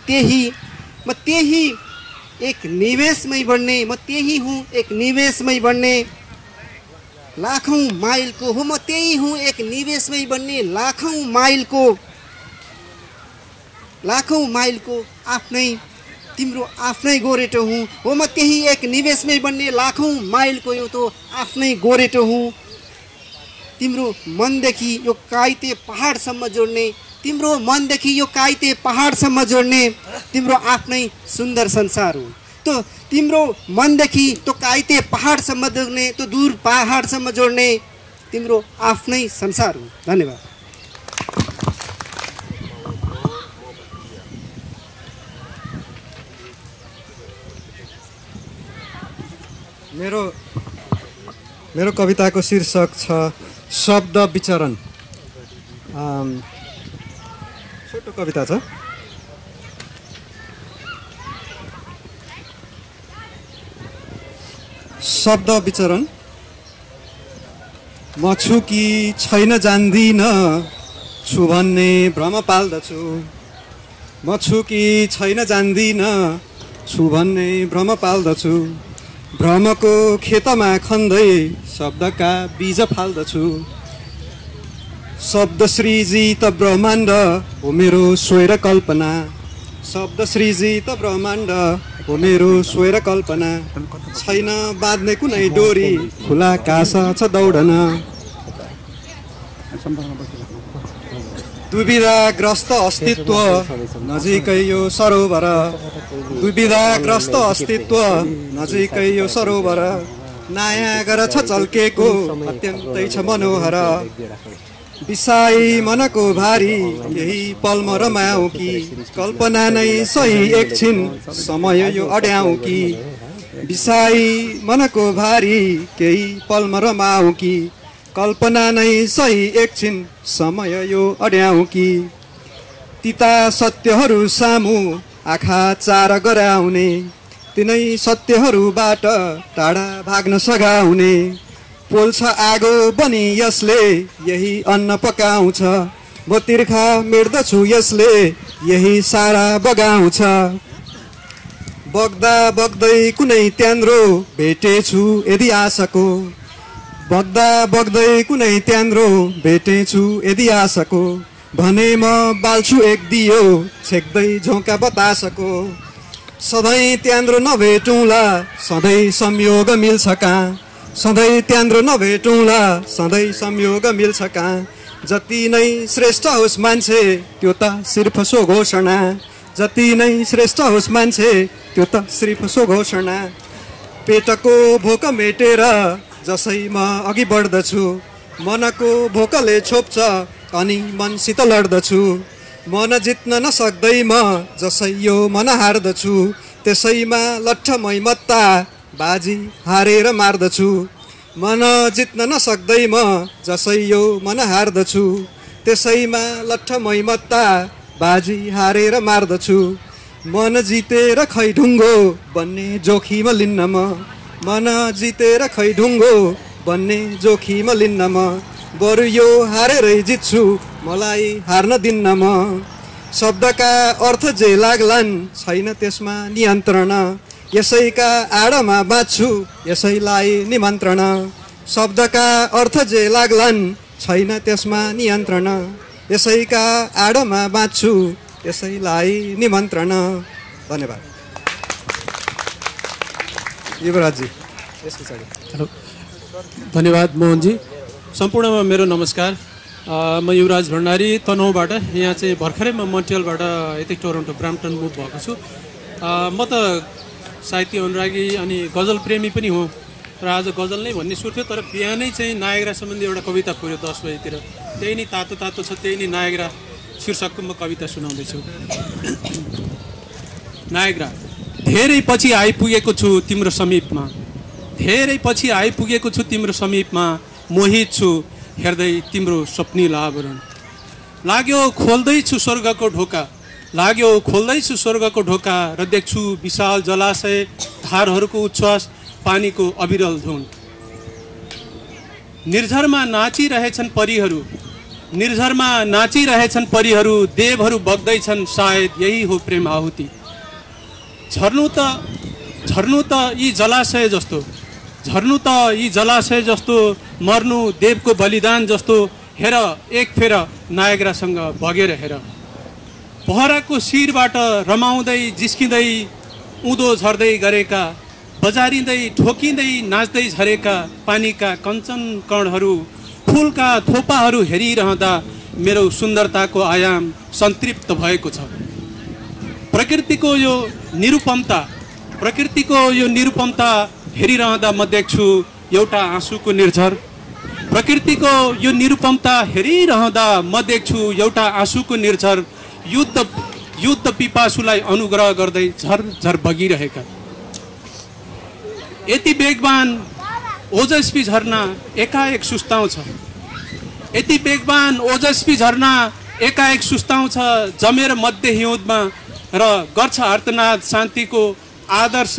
त्यही एक निवेशमै बढ्ने, म त्यही हुँ एक निवेशमै बढ्ने लाखौँ माइलको हो, म त्यही हुँ एक निवेशमै बढ्ने लाखौँ माइलको आफ्नै तिम्रो आफ्नै गोरेटो हुँ हो, म त्यही एक निवेशमै बन्ने लाखौँ माइलको एउटा आफ्नै गोरेटो हुँ। तिम्रो मनदेखि यो काइते पहाडसम्म जोड्ने, तिम्रो मनदेखि यो काइते पहाडसम्म जोड्ने तिम्रो आफ्नै सुन्दर संसार हो। त्यो तिम्रो मनदेखि त्यो काइते पहाडसम्म जोड्ने, त्यो दूर पहाडसम्म जोड्ने तिम्रो आफ्नै संसार हो। धन्यवाद। मेरो कविताको शीर्षक छ शब्द विचरण। छोटो कविता छ। शब्द विचरण। म छु कि छैन जान्दिन, छु भन्ने भ्रम पाल्दछु। म छु कि छैन जान्दिन, छु भन्ने भ्रम पाल्दछु। भ्रमको खेतमा खन्दै शब्दका बीज फाल्दछु। शब्द सृजित ब्रह्माण्ड हो मेरो स्वर कल्पना। शब्द सृजित ब्रह्माण्ड हो मेरो स्वर कल्पना। छैन बाँध्ने कुनै डोरी, खुला आकाश छ दौडन। दुविधाग्रस्त अस्तित्व नजिकै यो सरोवर। दुविधाग्रस्त अस्तित्व नजिकै यो सरोवर। नायागरा छ चल्केको अत्यन्तै छ मनोहर। बिसाई मनको भारी यही पलमा रमाऊ कि, कल्पना नै सही एकछिन समय यो अड्याऊ कि। बिसाई मनको भारी केही पलमा रमाऊ कि, कल्पना नै सही एकछिन समय यो अड्याऊ कि। तिता सत्यहरू सामु आँखा चार गराउने, तिनै सत्यहरूबाट टाढा भाग्न सघाउने। पोल्छ आगो बनी यसले यही अन्न पकाउँछ। म तिर्खा मेट्दछु यसले यही सारा बगाउँछ। बग्दा बग्दै कुनै त्यान्द्रो भेटेछु यदि आशाको। बग्दा बग्दै कुनै त्यान्द्रो भेटेछु यदि आशाको। भने म बाल्छु एक दियो छेक्दै झोका बतासको। सधैँ त्यान्द्रो नभेटौँला, सधैँ संयोग मिल्छ कहाँ। सधैँ त्यान्द्रो नभेटौँला, सधैँ संयोग मिल्छ कहाँ। जति नै श्रेष्ठ होस् मान्छे त्यो त सिर्फ सो घोषणा। जति नै श्रेष्ठ होस् मान्छे त्यो त सिर्फ सो घोषणा। पेटको भोक मेटेर जसै म अघि बढ्दछु। मनको भोकले छोप्छ अनि मनसित लड्दछु। मन जित्न नसक्दै म जसै यो मन हार्दछु। त्यसैमा लट्ठमै मत्ता बाजी हारेर मार्दछु। मन जित्न नसक्दै म जसै यो मन हार्दछु। त्यसैमा लट्ठमै मत्ता बाजी हारेर मार्दछु। मन जितेर खै ढुङ्गो बन्ने जोखिम लिन्न म। मन जितेर खै ढुङ्गो बन्ने जोखिम लिन्न म। बरु यो हारेरै जित्छु, मलाई हार्न दिन्न म। शब्दका अर्थ जे लाग्लान् छैन त्यसमा नियन्त्रण। यसैका आडमा बाँच्छु यसैलाई निमन्त्रण। शब्दका अर्थ जे लाग्लान् छैन त्यसमा नियन्त्रण। यसैका आडमा बाँच्छु यसैलाई निमन्त्रण। धन्यवाद। युवराजजी यस पछाडि। हेलो, धन्यवाद मोहनजी। सम्पूर्णमा मेरो नमस्कार। म युवराज भण्डारी तनहुँबाट। यहाँ चाहिँ भर्खरै म मन्ट्रियलबाट यतै टोरन्टो ब्राम्पटन मुभ भएको छु। म त साहित्य अनुरागी अनि गजल प्रेमी पनि हुँ र आज गजल नै भन्ने सुर थियो, तर बिहानै चाहिँ नायग्रा सम्बन्धी एउटा कविता पुग्यो 10 बजीतिर। त्यही नै तातो तातो छ, त्यही नै नायग्रा शीर्षकको म कविता सुनाउँदैछु। नायग्रा। धेरै पछि आइपुगेको छु तिम्रो समीपमा। धेरै पछि आइपुगेको छु तिम्रो समीपमा। मोहित छु हेर्दै तिम्रो स्वप्निल आवरण। लाग्यो खोल्दैछु स्वर्गको ढोका। लाग्यो खोल्दैछु स्वर्गको ढोका र देख्छु विशाल जलाशय, धारहरूको उच्छ्वास, पानीको अविरल धुन। निर्झरमा नाचिरहेछन् परीहरू। निर्झरमा नाचिरहेछन् परीहरू, देवहरू बग्दैछन्, सायद यही हो प्रेम आहुति। झर्नु त यी जलाशय जस्तो, झर्नु त यी जलाशय जस्तो, मर्नु देवको बलिदान जस्तो। हेर एक फेर नायग्रासँग बगेर हेर। पहराको शिरबाट रमाउँदै जिस्किँदै उँधो झर्दै गरेका, बजारिँदै ठोकिँदै नाच्दै झरेका पानीका कञ्चन कणहरू, फुलका थोपाहरू हेरिरहँदा मेरो सुन्दरताको आयाम सन्तृप्त भएको छ। प्रकृतिको यो निरुपमता हेरिरहँदा म देख्छु एउटा आँसुको निर्झर। प्रकृतिको यो निरुपमता हेरिरहँदा म देख्छु एउटा आँसुको निर्झर। युद्ध पिपासुलाई अनुग्रह गर्दै झरझर बगिरहेका। यति वेगवान ओजस्वी झरना एकाएक सुस्ताउँछ, यति वेगवान ओजस्वी झरना एकाएक सुस्ताउँछ जमेर मध्य हिउँदमा र गर्छ आर्तनाद शान्तिको आदर्श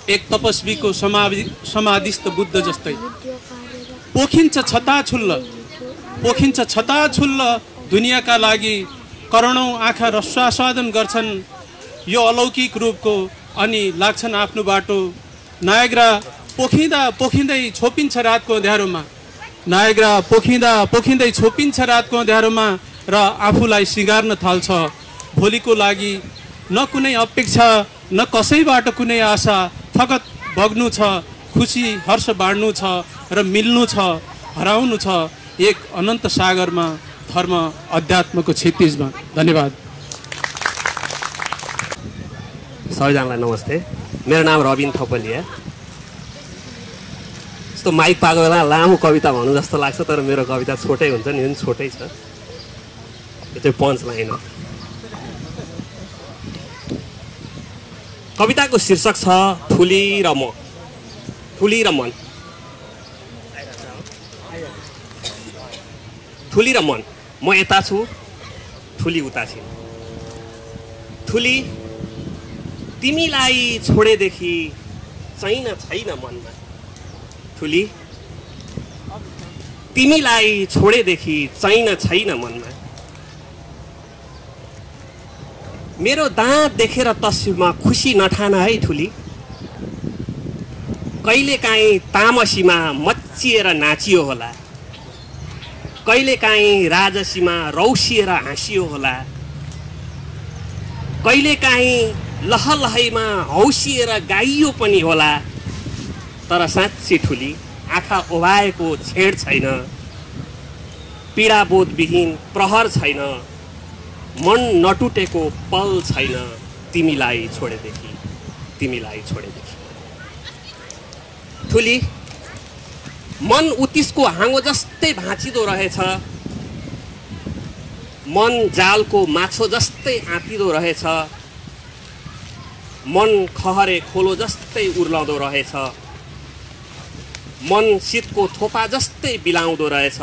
एक तपस्वीको समाधिस्थ बुद्ध जस्तै। पोखिन्छ छताछुल्ल दुनियाँका लागि, करोडौँ आँखा रसास्वादन गर्छन् यो अलौकिक रूपको, अनि लाग्छन् आफ्नो बाटो। नायग्रा पोखिँदै छोपिन्छ रातको अँध्यारोमा, नायग्रा पोखिँदै छोपिन्छ रातको अँध्यारोमा र आफूलाई सिँगार्न थाल्छ भोलिको लागि। न कुनै अपेक्षा, न कसैबाट कुनै आशा, फकत बग्नु छ, खुसी हर्ष बाँड्नु छ र मिल्नु छ, हराउनु छ एक अनन्त सागरमा, धर्म अध्यात्मको क्षितिजमा। धन्यवाद। सबैजनालाई नमस्ते। मेरो नाम रबिन थपलिया। यस्तो माइक पाएको बेला लामो कविता भन्नु जस्तो लाग्छ, तर मेरो कविता छोटै हुन्छ नि, जुन छोटै छ। यो चाहिँ पञ्च लाइन हो। कविताको शीर्षक छ ठुली र म। ठुली र मन। ठुली र मन। म यता छु, ठुली उता छिन्। ठुली तिमीलाई छोडेदेखि छैन मनमा। ठुली तिमीलाई छोडेदेखि छैन मनमा। मेरो दाँत देखेर तस्बिरमा खुसी नठान है ठुली। कहिलेकाहीँ तामसीमा मच्चिएर नाचियो होला, कहिलेकाहीँ राजसीमा रौसिएर हाँसियो होला, कहिलेकाहीँ लहलहैमा हौसिएर गाइयो पनि होला। तर साँच्ची ठुली आँखा ओभाएको छेड छैन, पीडाबोधविहीन प्रहर छैन, मन नटुटेको पल छैन तिमीलाई छोडेदेखि। ठुली मन उतिसको हाँगो जस्तै भाँचिदो रहेछ, मन जालको माछो जस्तै आँतिदो रहेछ, मन खहरे खोलो जस्तै उर्लदो रहेछ, मन शीतको थोपा जस्तै बिलाउँदो रहेछ,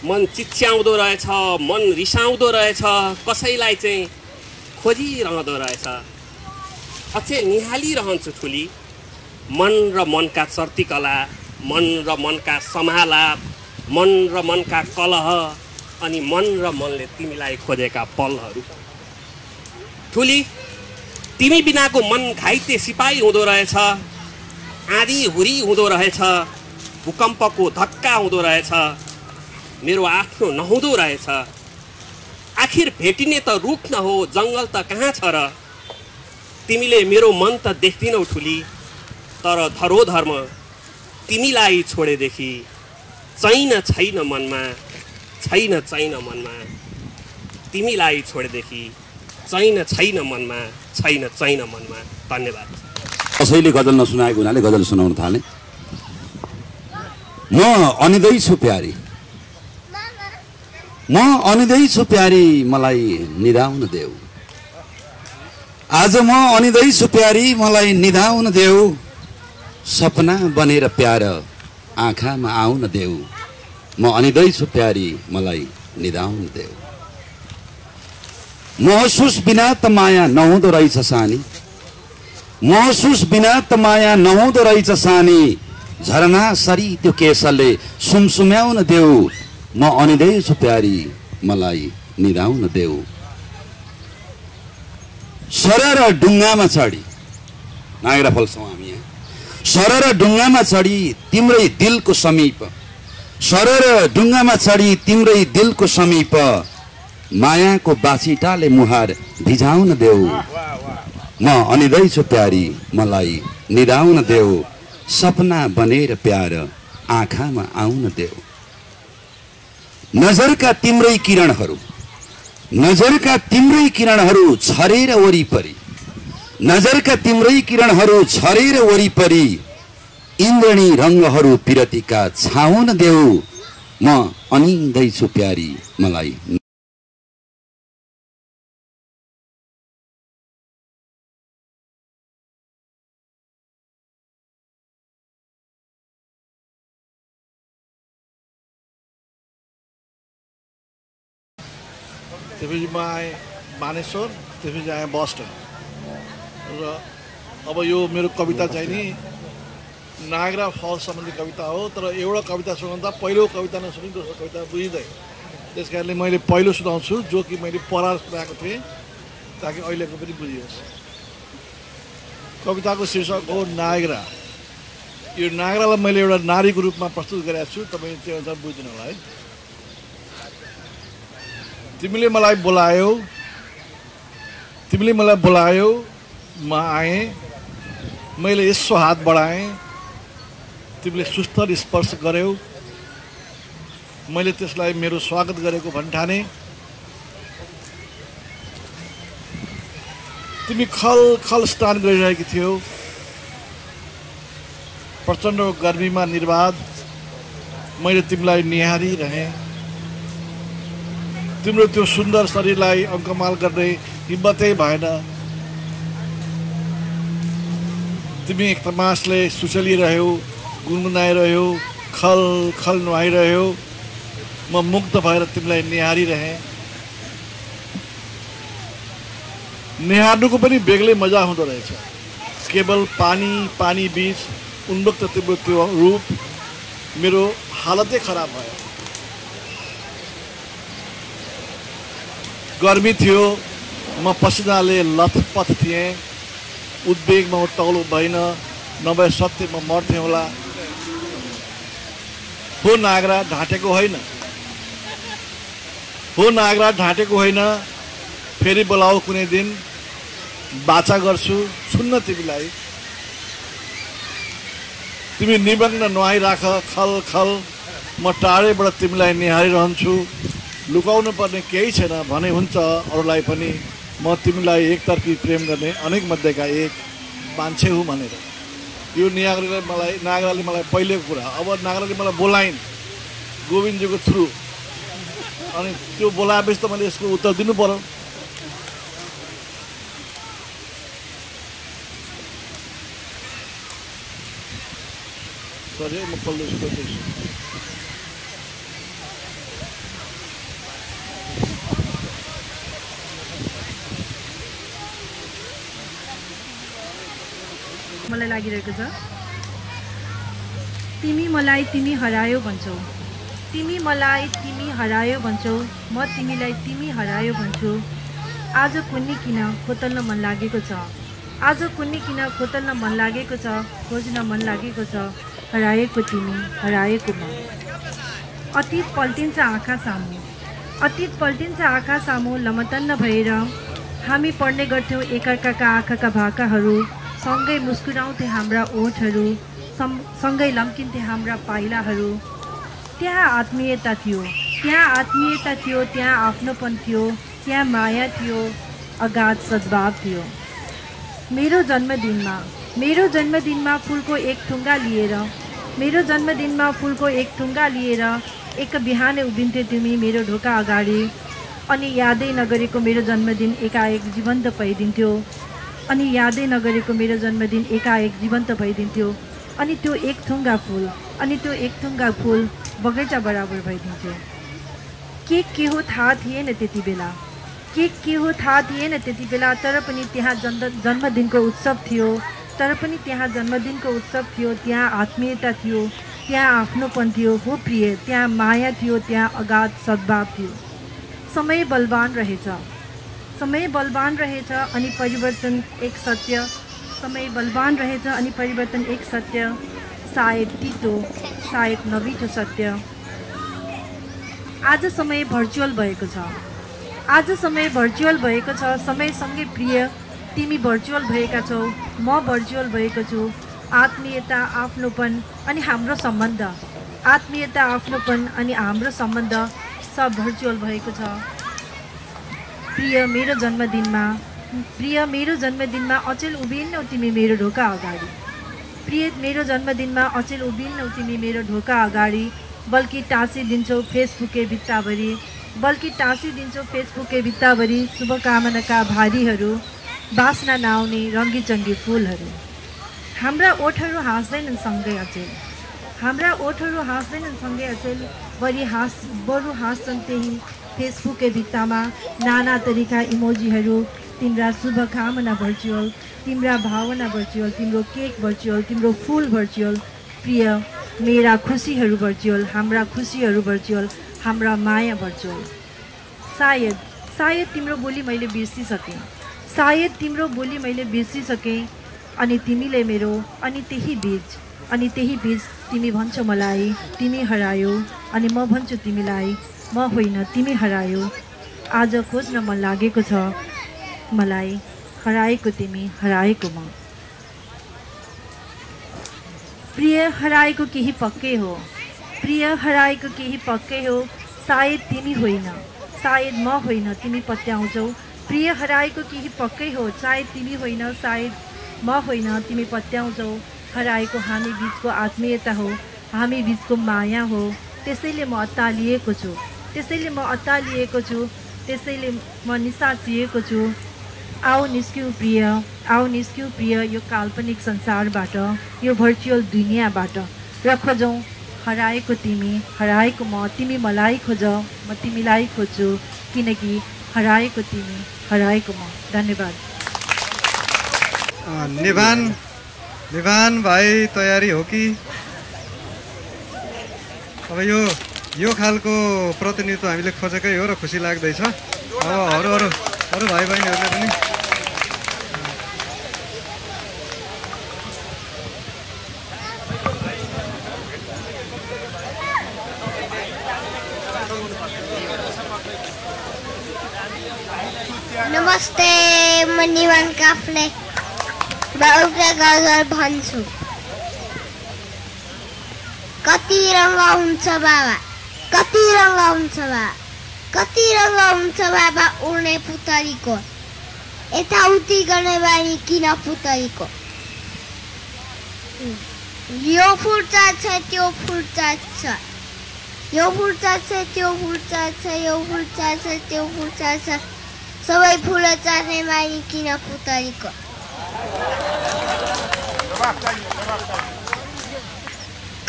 मन चिच्याउँदो रहेछ, मन रिसाउँदो रहेछ, कसैलाई चाहिँ खोजिरहँदो रहेछ। अझै निहालिरहन्छु ठुली मन र मनका चर्तीकला, मन र मनका समालाप, मन र मनका कलह, अनि मन र मनले तिमीलाई खोजेका पलहरू। ठुली तिमी बिनाको मन घाइते सिपाही हुँदो रहेछ, आँधी हुरी हुँदो रहेछ, भूकम्पको धक्का हुँदो रहेछ, मेरो आफ्नो नहुँदो रहेछ। आखिर भेटिने त रुख न हो, जङ्गल त कहाँ छ र। तिमीले मेरो मन त देख्दिनौ ठुली, तर धरोधर्म तिमीलाई छोडेदेखि छैन मनमा। तिमीलाई छोडेदेखि छैन मनमा। धन्यवाद। कसैले गजल नसुनाएको हुनाले गजल सुनाउन थाले। म अनिदै छु प्यारी, म अनिदै छु प्यारी, मलाई निधाउन देऊ। आज म अनिदै छु प्यारी, मलाई निधाउन देऊ। सपना बनेर प्यार आँखामा आउन देऊ। म अनिदै छु प्यारी, मलाई निधाउन देऊ। महसुस बिना त माया नहुँदो रहेछ सानी, महसुस बिना त माया नहुँदो रहेछ सानी। झरना सरी त्यो केशले सुमसुम्याउन देऊ म अनिदै छु प्यारी मलाई निदाउन देऊ सरर ढुङ्गामा चढी नागरा फल्छौँ हामी यहाँ सरर ढुङ्गामा चढी तिम्रै दिलको समीप सरर ढुङ्गामा चढी तिम्रै दिलको समीप मायाको बाछिटाले मुहार भिजाउन देऊ म अनिदै छु प्यारी मलाई निदाउन देऊ सपना बनेर प्यार आँखामा आउन देऊ नजरका तिम्रै किरणहरू छरेर वरिपरि नजरका तिम्रै किरणहरू छरेर वरिपरि इन्द्रणी रङ्गहरू पिरतीका छाउन देऊ म अनिदै छु प्यारी मलाई त्यसपछि म आएँ बानेश्वर, त्यसपछि आएँ बस्टन र अब यो मेरो कविता चाहिँ नि नायग्रा फल्स सम्बन्धी कविता हो। तर एउटा कविता सुनाउँदा पहिलो कविता नसुनि दोस्रो कविता बुझिँदैन, त्यस कारणले मैले पहिलो सुनाउँछु जो कि मैले परार सुनाएको थिएँ ताकि अहिलेको पनि बुझियोस्। कविताको शीर्षक हो नायग्रा। यो नायग्रालाई मैले एउटा नारीको रूपमा प्रस्तुत गरेको छु, तपाईँ त्यो अनुसार बुझिदिनु होला है। तिमीले मलाई बोलायौ म आएँ, मैले यसो हात बढाएँ, तिमीले सुस्तर स्पर्श गर्यौ, मैले त्यसलाई मेरो स्वागत गरेको भन्ठाने। तिमी खल खल स्नान गरिरहेकी थियौ, प्रचण्ड गर्मीमा निर्वाध मैले तिमीलाई निहारिरहेँ। तिम्रो त्यो सुन्दर शरीरलाई अङ्कमाल गर्ने हिम्मतै भएन। तिमी एक तमासले सुचलिरह्यौ, गुनगुनाइरह्यौ, खल खल नुहाइरह्यौ। म मुग्ध भएर तिमीलाई निहारिरहेँ। निहार्नुको पनि बेग्लै मजा हुँदो रहेछ। केवल पानी बीच उन्मुक्त तिम्रो त्यो रूप, मेरो हालतै खराब भयो। गर्मी थियो, म पसिनाले लथपथ थिएँ, उद्वेगमा म तौलो भइन, नभए सत्य म मर्थेँ होला। हो नागरा ढाँटेको होइन, फेरि बोलाऊ कुनै दिन, बाचा गर्छु छुन्न तिमीलाई। तिमी निमग्न नुहाइराख खल खल, म टाढैबाट तिमीलाई निहारिरहन्छु। लुकाउनु पर्ने केही छैन भने हुन्छ अरूलाई पनि, म तिमीलाई एकतर्फी प्रेम गर्ने अनेक मध्येका एक मान्छे हुँ भनेर। यो नागराले मलाई पहिलेको कुरा। अब नागराले मलाई बोलाइन् गोविन्दजीको थ्रु, अनि त्यो बोलाएपछि त मैले यसको उत्तर दिनु पर्यो। सरी म पल्दैछु। मलाई लागिरहेको छ तिमी मलाई तिमी हरायो भन्छौ, तिमी मलाई तिमी हरायो भन्छौ, म तिमीलाई तिमी हरायो भन्छु। आज कुन्नी किन खोतल्न मन लागेको छ, आज कुन्नी किन खोतल्न मन लागेको छ, खोज्न मन लागेको छ हराएको तिमी हराएको म। अतीत पल्टिन्छ आँखा सामु लमतन्न भएर हामी पढ्ने गर्थ्यौँ एकअर्काका आँखाका भाकाहरू। सँगै मुस्कुराउँथे हाम्रा ओठहरू, सँगै लम्किन्थे हाम्रा पाइलाहरू। त्यहाँ आत्मीयता थियो, त्यहाँ आफ्नोपन थियो, त्यहाँ माया थियो, अगाध सद्भाव थियो। मेरो जन्मदिनमा फुलको एक ठुङ्गा लिएर एक बिहानै उभिन्थे तिमी मेरो ढोका अगाडि। अनि यादै नगरेको मेरो जन्मदिन एकाएक जीवन्त भइदिन्थ्यो। अनि त्यो एक थुङ्गा फुल बगैँचा बराबर भइदिन्थ्यो। केक के हो थाहा थिएन त्यति बेला, तर पनि त्यहाँ जन्मदिनको उत्सव थियो। तर पनि त्यहाँ जन्मदिनको उत्सव थियो, त्यहाँ आत्मीयता थियो, त्यहाँ आफ्नोपन थियो। हो प्रिय, त्यहाँ माया थियो, त्यहाँ अगाध सद्भाव थियो। समय बलवान रहेछ, समय बलवान रहेछ अनि परिवर्तन एक सत्य। समय बलवान रहेछ अनि परिवर्तन एक सत्य, सायद तितो, सायद नमिठो सत्य। आज समय भर्चुअल भएको छ, आज समय भर्चुअल भएको छ। समयसँगै प्रिय, तिमी भर्चुअल भएका छौ, म भर्चुअल भएको छु। आत्मीयता, आफ्नोपन अनि हाम्रो सम्बन्ध, आत्मीयता, आफ्नोपन अनि हाम्रो सम्बन्ध सब भर्चुअल भएको छ। प्रिय, मेरो जन्मदिनमा, प्रिय मेरो जन्मदिनमा अचेल उभिन्नौ तिमी मेरो ढोका अगाडि। प्रिय, मेरो जन्मदिनमा अचेल उभिन्नौ तिमी मेरो ढोका अगाडि। बल्कि टाँसिदिन्छौ फेसबुके भित्ताभरि, बल्कि टाँसिदिन्छौ फेसबुके भित्ताभरि। शुभकामनाका भारीहरू, बास्ना नआउने रङ्गीचङ्गी फुलहरू। हाम्रा ओठहरू हाँस्दैनन् सँगै अचेल, हाम्रा ओठहरू हाँस्दैनन् सँगै अचेल। बरु हाँस्छन् त्यही फेसबुके भित्तामा नाना तरिका इमोजीहरू। तिम्रा शुभकामना भर्चुअल, तिम्रा भावना भर्चुअल, तिम्रो केक भर्चुअल, तिम्रो फुल भर्चुअल। प्रिय, मेरा खुसीहरू भर्चुअल, हाम्रा खुसीहरू भर्चुअल, हाम्रा माया भर्चुअल। सायद सायद तिम्रो बोली मैले बिर्सिसकेँ, सायद तिम्रो बोली मैले बिर्सिसकेँ। अनि तिमीले मेरो, अनि त्यही बीच तिमी भन्छौ मलाई तिमी हरायो, अनि म भन्छु तिमीलाई म होइन तिमी हरायो। आज खोज्न मन लागेको छ मलाई, हराएको तिमी, हराएको म। प्रिय, हराएको केही पक्कै हो, प्रिय, हराएको केही पक्कै हो। सायद तिमी होइन, सायद म होइन तिमी पत्याउँछौ। प्रिय, हराएको केही पक्कै हो, सायद तिमी होइन, सायद म होइन तिमी पत्याउँछौ। हराएको हामी बिचको आत्मीयता हो, हामी बिचको माया हो। त्यसैले म अत्तालिएको छु, त्यसैले म अत्तालिएको छु, त्यसैले म निसासिएको छु। आओ निस्क्यौँ प्रिय, आओ निस्क्यौँ प्रिय यो काल्पनिक संसारबाट, यो भर्चुअल दुनियाँबाट। र खोजौँ हराएको तिमी, हराएको म। तिमी मलाई खोज, म तिमीलाई खोज्छु, किनकि हराएको तिमी, हराएको म। धन्यवाद। निभान भाइ तयारी हो कि? अब यो खालको प्रतिनिधित्व हामीले खोजेकै हो र खुसी लाग्दैछ। अब अरू भाइ बहिनीहरूले पनि नमस्ते, म निवान काफले एउटा गजल भन्छु। कति रङ्ग हुन्छ बाबा, कति रङ्ग हुन्छ बाबा, कति रङ्ग हुन्छ बाबा उड्ने पुतलीको, यताउति गर्ने बानी किन पुतलीको। यो फुल चाहन्छ, त्यो फुल चाहन्छ, यो फुल चाहन्छ, त्यो फुल चाहन्छ, यो फुल चाहन्छ, त्यो फुल चाहन्छ। सबै फुल चाहने बानी किन पुतलीको।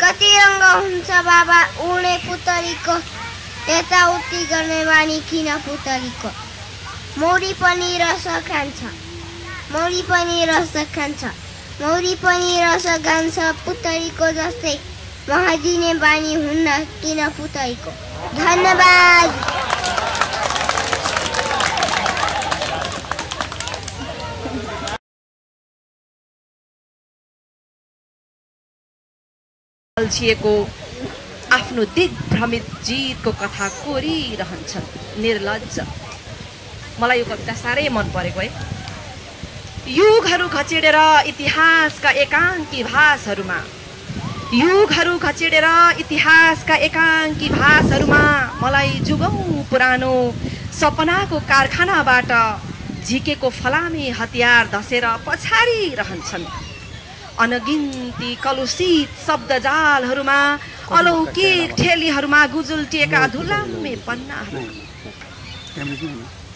कति रङ्ग हुन्छ बाबा उड्ने पुतलीको, यताउति गर्ने बानी किन पुतलीको। मौरी पनि रस खान्छ, मौरी पनि रस खान्छ, मौरी पनि रस खान्छ पुतलीको जस्तै। महादिने बानी हुन्न किन पुतलीको। धन्यवाद। अल्छिएको आफ्नो दिग्भ्रमित जितको कथा कोरिरहन्छन् निर्लज्ज। मलाई यो कविता साह्रै मन परेको है। युगहरू घचिडेर इतिहासका एकाङ्की भाषहरूमा, युगहरू घचिडेर इतिहासका एकाङ्की भाषहरूमा मलाई जुगौँ पुरानो सपनाको कारखानाबाट झिकेको फलामे हतियार धसेर पछाडि रहन्छन्। अनगिन्ती कलुषित शब्दजालहरूमा, अलौकिक ठेलीहरूमा गुजुल्टिएका धुलाम्मे पन्नाहरू,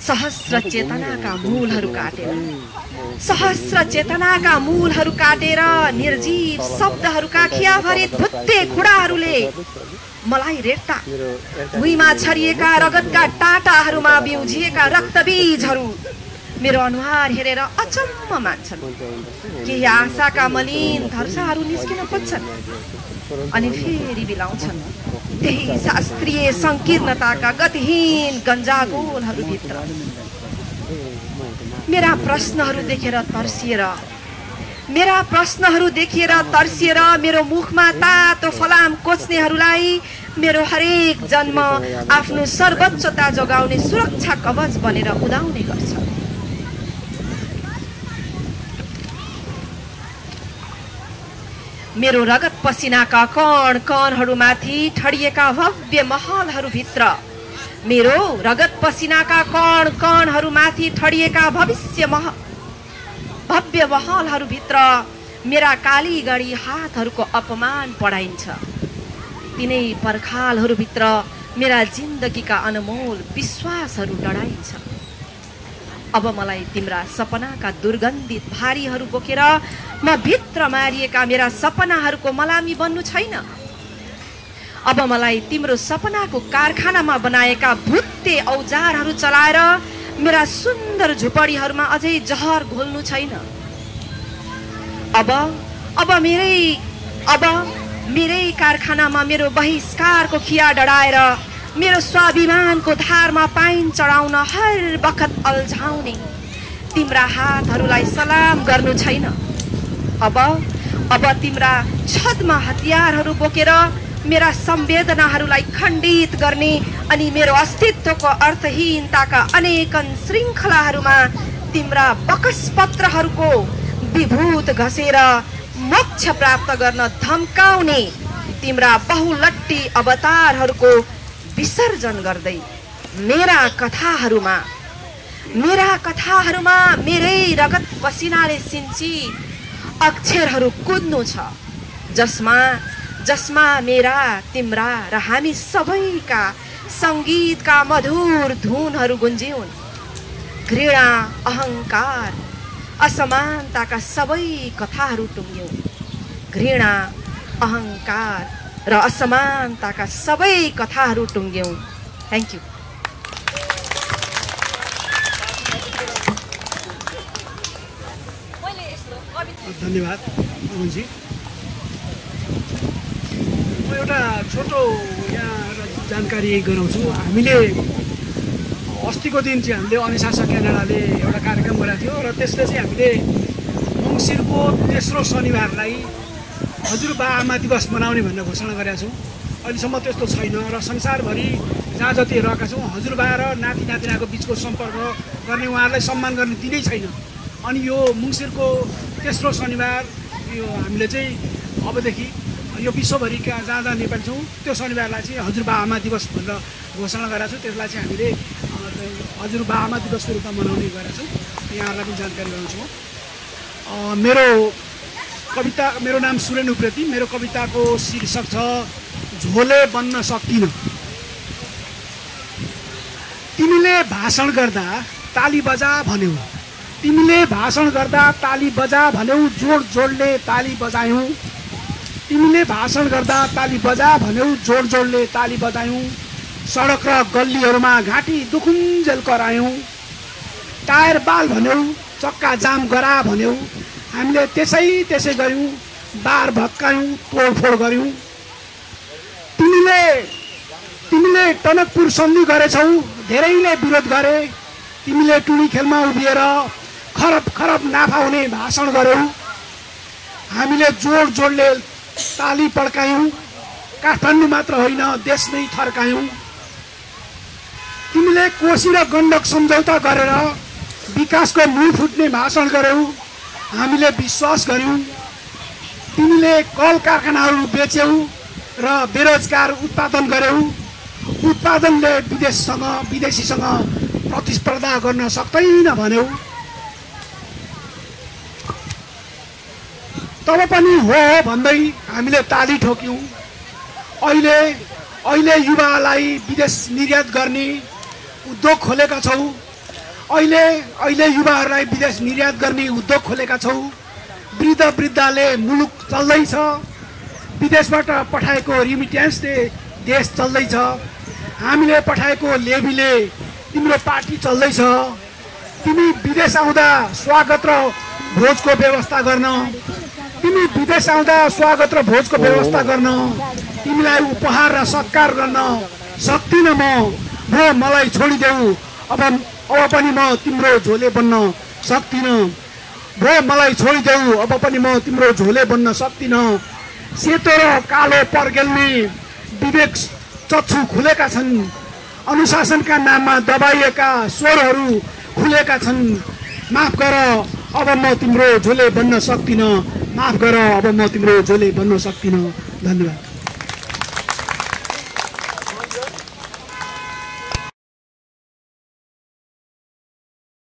सहस्र चेतनाका मूलहरू काटेर, सहस्र चेतनाका मूलहरू काटेर निर्जीव शब्दहरूका खियाभरित भुत्ते खुडाहरूले मलाई रेट्टा। भुइँमा छरिएका रगतका टाटाहरूमा बिउजिएका रक्तबीजहरू, मेरो अनुहार हेरेर अचम्म मान्छन्। केही आशाका मलिन धर्साहरू निस्किन खोज्छन् अनि फेरि बिलाउँछन् त्यही शास्त्रीय संकीर्णताका गतिहीन गन्जागोलहरूभित्र। मेरा प्रश्नहरू देखिएर तर्सिएर मेरो मुखमा तातो फलाम कोच्नेहरूलाई मेरो हरेक जन्म आफ्नो सर्वोच्चता जोगाउने सुरक्षा कवच बनेर उदाउने गर्छ। मेरो रगत पसिनाका कण कणहरूमाथि ठडिएका भव्य महलहरूभित्र मेरो रगत पसिनाका कण कणहरूमाथि ठडिएका भव्य महलहरूभित्र मेरा कालीगढी हातहरूको अपमान पढाइन्छ। तिनै पर्खालहरूभित्र मेरा जिन्दगीका अनमोल विश्वासहरू डढाइन्छ। अब मलाई तिम्रा सपनाका दुर्गन्धित भारीहरू बोकेर म भित्र मारिएका मेरा सपनाहरूको मलामी बन्नु छैन। अब मलाई तिम्रो सपनाको कारखानामा बनाएका भुत्ते औजारहरू चलाएर मेरा सुन्दर झुपडीहरूमा अझै जहर घोल्नु छैन। अब मेरै कारखानामा मेरो बहिष्कारको खिया डढाएर मेरो स्वाभिमानको धारमा पाइन चढाउन हर बखत अल्झाउने तिम्रा हातहरूलाई सलाम गर्नु छैन। अब तिम्रा छदमा हतियारहरू बोकेर मेरा संवेदनाहरूलाई खण्डित गर्ने अनि मेरो अस्तित्वको अर्थहीनताका अनेकन श्रृङ्खलाहरूमा तिम्रा बकसपत्रहरूको विभूत घसेर मोक्ष प्राप्त गर्न धम्काउने तिम्रा बहुलट्टी अवतारहरूको विसर्जन गर्दै मेरा कथाहरूमा मेरै रगत पसिनाले सिन्ची अक्षरहरू कुद्नु छ जसमा मेरा तिम्रा र हामी सबैका सङ्गीतका मधुर धुनहरू गुन्जिउन्। घृणा अहङ्कार असमानताका सबै कथाहरू टुङ्ग्यौँ। घृणा अहङ्कार र असमानताका सबै कथाहरू टुङ्ग्यौँ। Thank you. धन्यवाद मोहनजी। म एउटा छोटो यहाँ जानकारी गराउँछु। हामीले अस्तिको दिन चाहिँ हामीले अनिशासक क्यानाडाले एउटा कार्यक्रम गरेको थियो र त्यसले चाहिँ हामीले मङ्सिरको तेस्रो शनिबारलाई हजुरबाआमा दिवस मनाउने भनेर घोषणा गरेका छौँ। अहिलेसम्म त्यस्तो छैन र संसारभरि जहाँ जति रहेका छौँ हजुरबा र नाति नातिनाको बिचको सम्पर्क गर्ने उहाँहरूलाई सम्मान गर्ने दिनै छैन। अनि यो मङ्सिरको तेस्रो शनिबार यो हामीले चाहिँ अबदेखि यो विश्वभरि जहाँ जहाँ नेपाली छौँ त्यो शनिबारलाई चाहिँ हजुरबाआमा दिवस भनेर घोषणा गरेका छौँ। त्यसलाई चाहिँ हामीले हजुरबाआमा दिवसको रूपमा मनाउने गरेका छौँ। यहाँहरूलाई पनि जानकारी गराउँछु। मेरो नाम सुरेन उप्रेती। मेरो कविताको शीर्षक छ झोले बन्न सक्दिन। तिमीले भाषण गर्दा ताली बजा भन्यौ, तिमीले भाषण गर्दा ताली बजा भन्यौ, जोड जोडले ताली बजायौँ। तिमीले भाषण गर्दा ताली बजा भन्यौ, जोड जोडले ताली बजायौँ। सडक र गल्लीहरूमा घाँटी दुखुन्जेल करायौँ। टायर बाल भन्यौ, चक्का जाम गरा भन्यौ, हामीले त्यसै गऱ्यौँ। बार भत्कायौँ, तोडफोड गऱ्यौँ। तिमीले टनकपुर सन्धि गरेछौ, धेरैले विरोध गरे। तिमीले टुडी खेलमा उभिएर खरब नाफा हुने भाषण गर्यौ। हामीले जोड जोडले ताली पड्कायौँ। काठमाडौँ मात्र होइन, देश नै थर्कायौँ। तिमीले कोशी र गण्डक सम्झौता गरेर विकासको मुख फुट्ने भाषण गर्यौ। हामीले विश्वास गर्यौँ। तिमीले कल कारखानाहरू बेच्यौ र बेरोजगार उत्पादन गर्यौ। उत्पादनले विदेशीसँग प्रतिस्पर्धा गर्न सक्दैन भन्यौ। तब पनि हो भन्दै हामीले ताली ठोक्यौँ। अहिले युवालाई विदेश निर्यात गर्ने उद्योग खोलेका छौ। अहिले युवाहरूलाई विदेश निर्यात गर्ने उद्योग खोलेका छौ। वृद्धले मुलुक चल्दैछ। विदेशबाट पठाएको रिमिट्यान्सले देश चल्दैछ। हामीले पठाएको लेबीले तिम्रो पार्टी चल्दैछ। तिमी विदेश आउँदा स्वागत र भोजको व्यवस्था गर्न, तिमी विदेश आउँदा स्वागत र भोजको व्यवस्था गर्न, तिमीलाई उपहार र सत्कार गर्न सक्दिनँ म। भो मलाई छोडिदेऊ, अब पनि म तिम्रो झोले बन्न सक्दिनँ। भो मलाई छोडिदेऊ, अब पनि म तिम्रो झोले बन्न सक्दिनँ। सेतो र कालो पर्गेल्ने विवेक चक्षु खुलेका छन्, अनुशासनका नाममा दबाइएका स्वरहरू खुलेका छन्। माफ गर, अब म तिम्रो झोले बन्न सक्दिनँ। माफ गर, अब म तिम्रो झोले बन्न सक्दिनँ। धन्यवाद।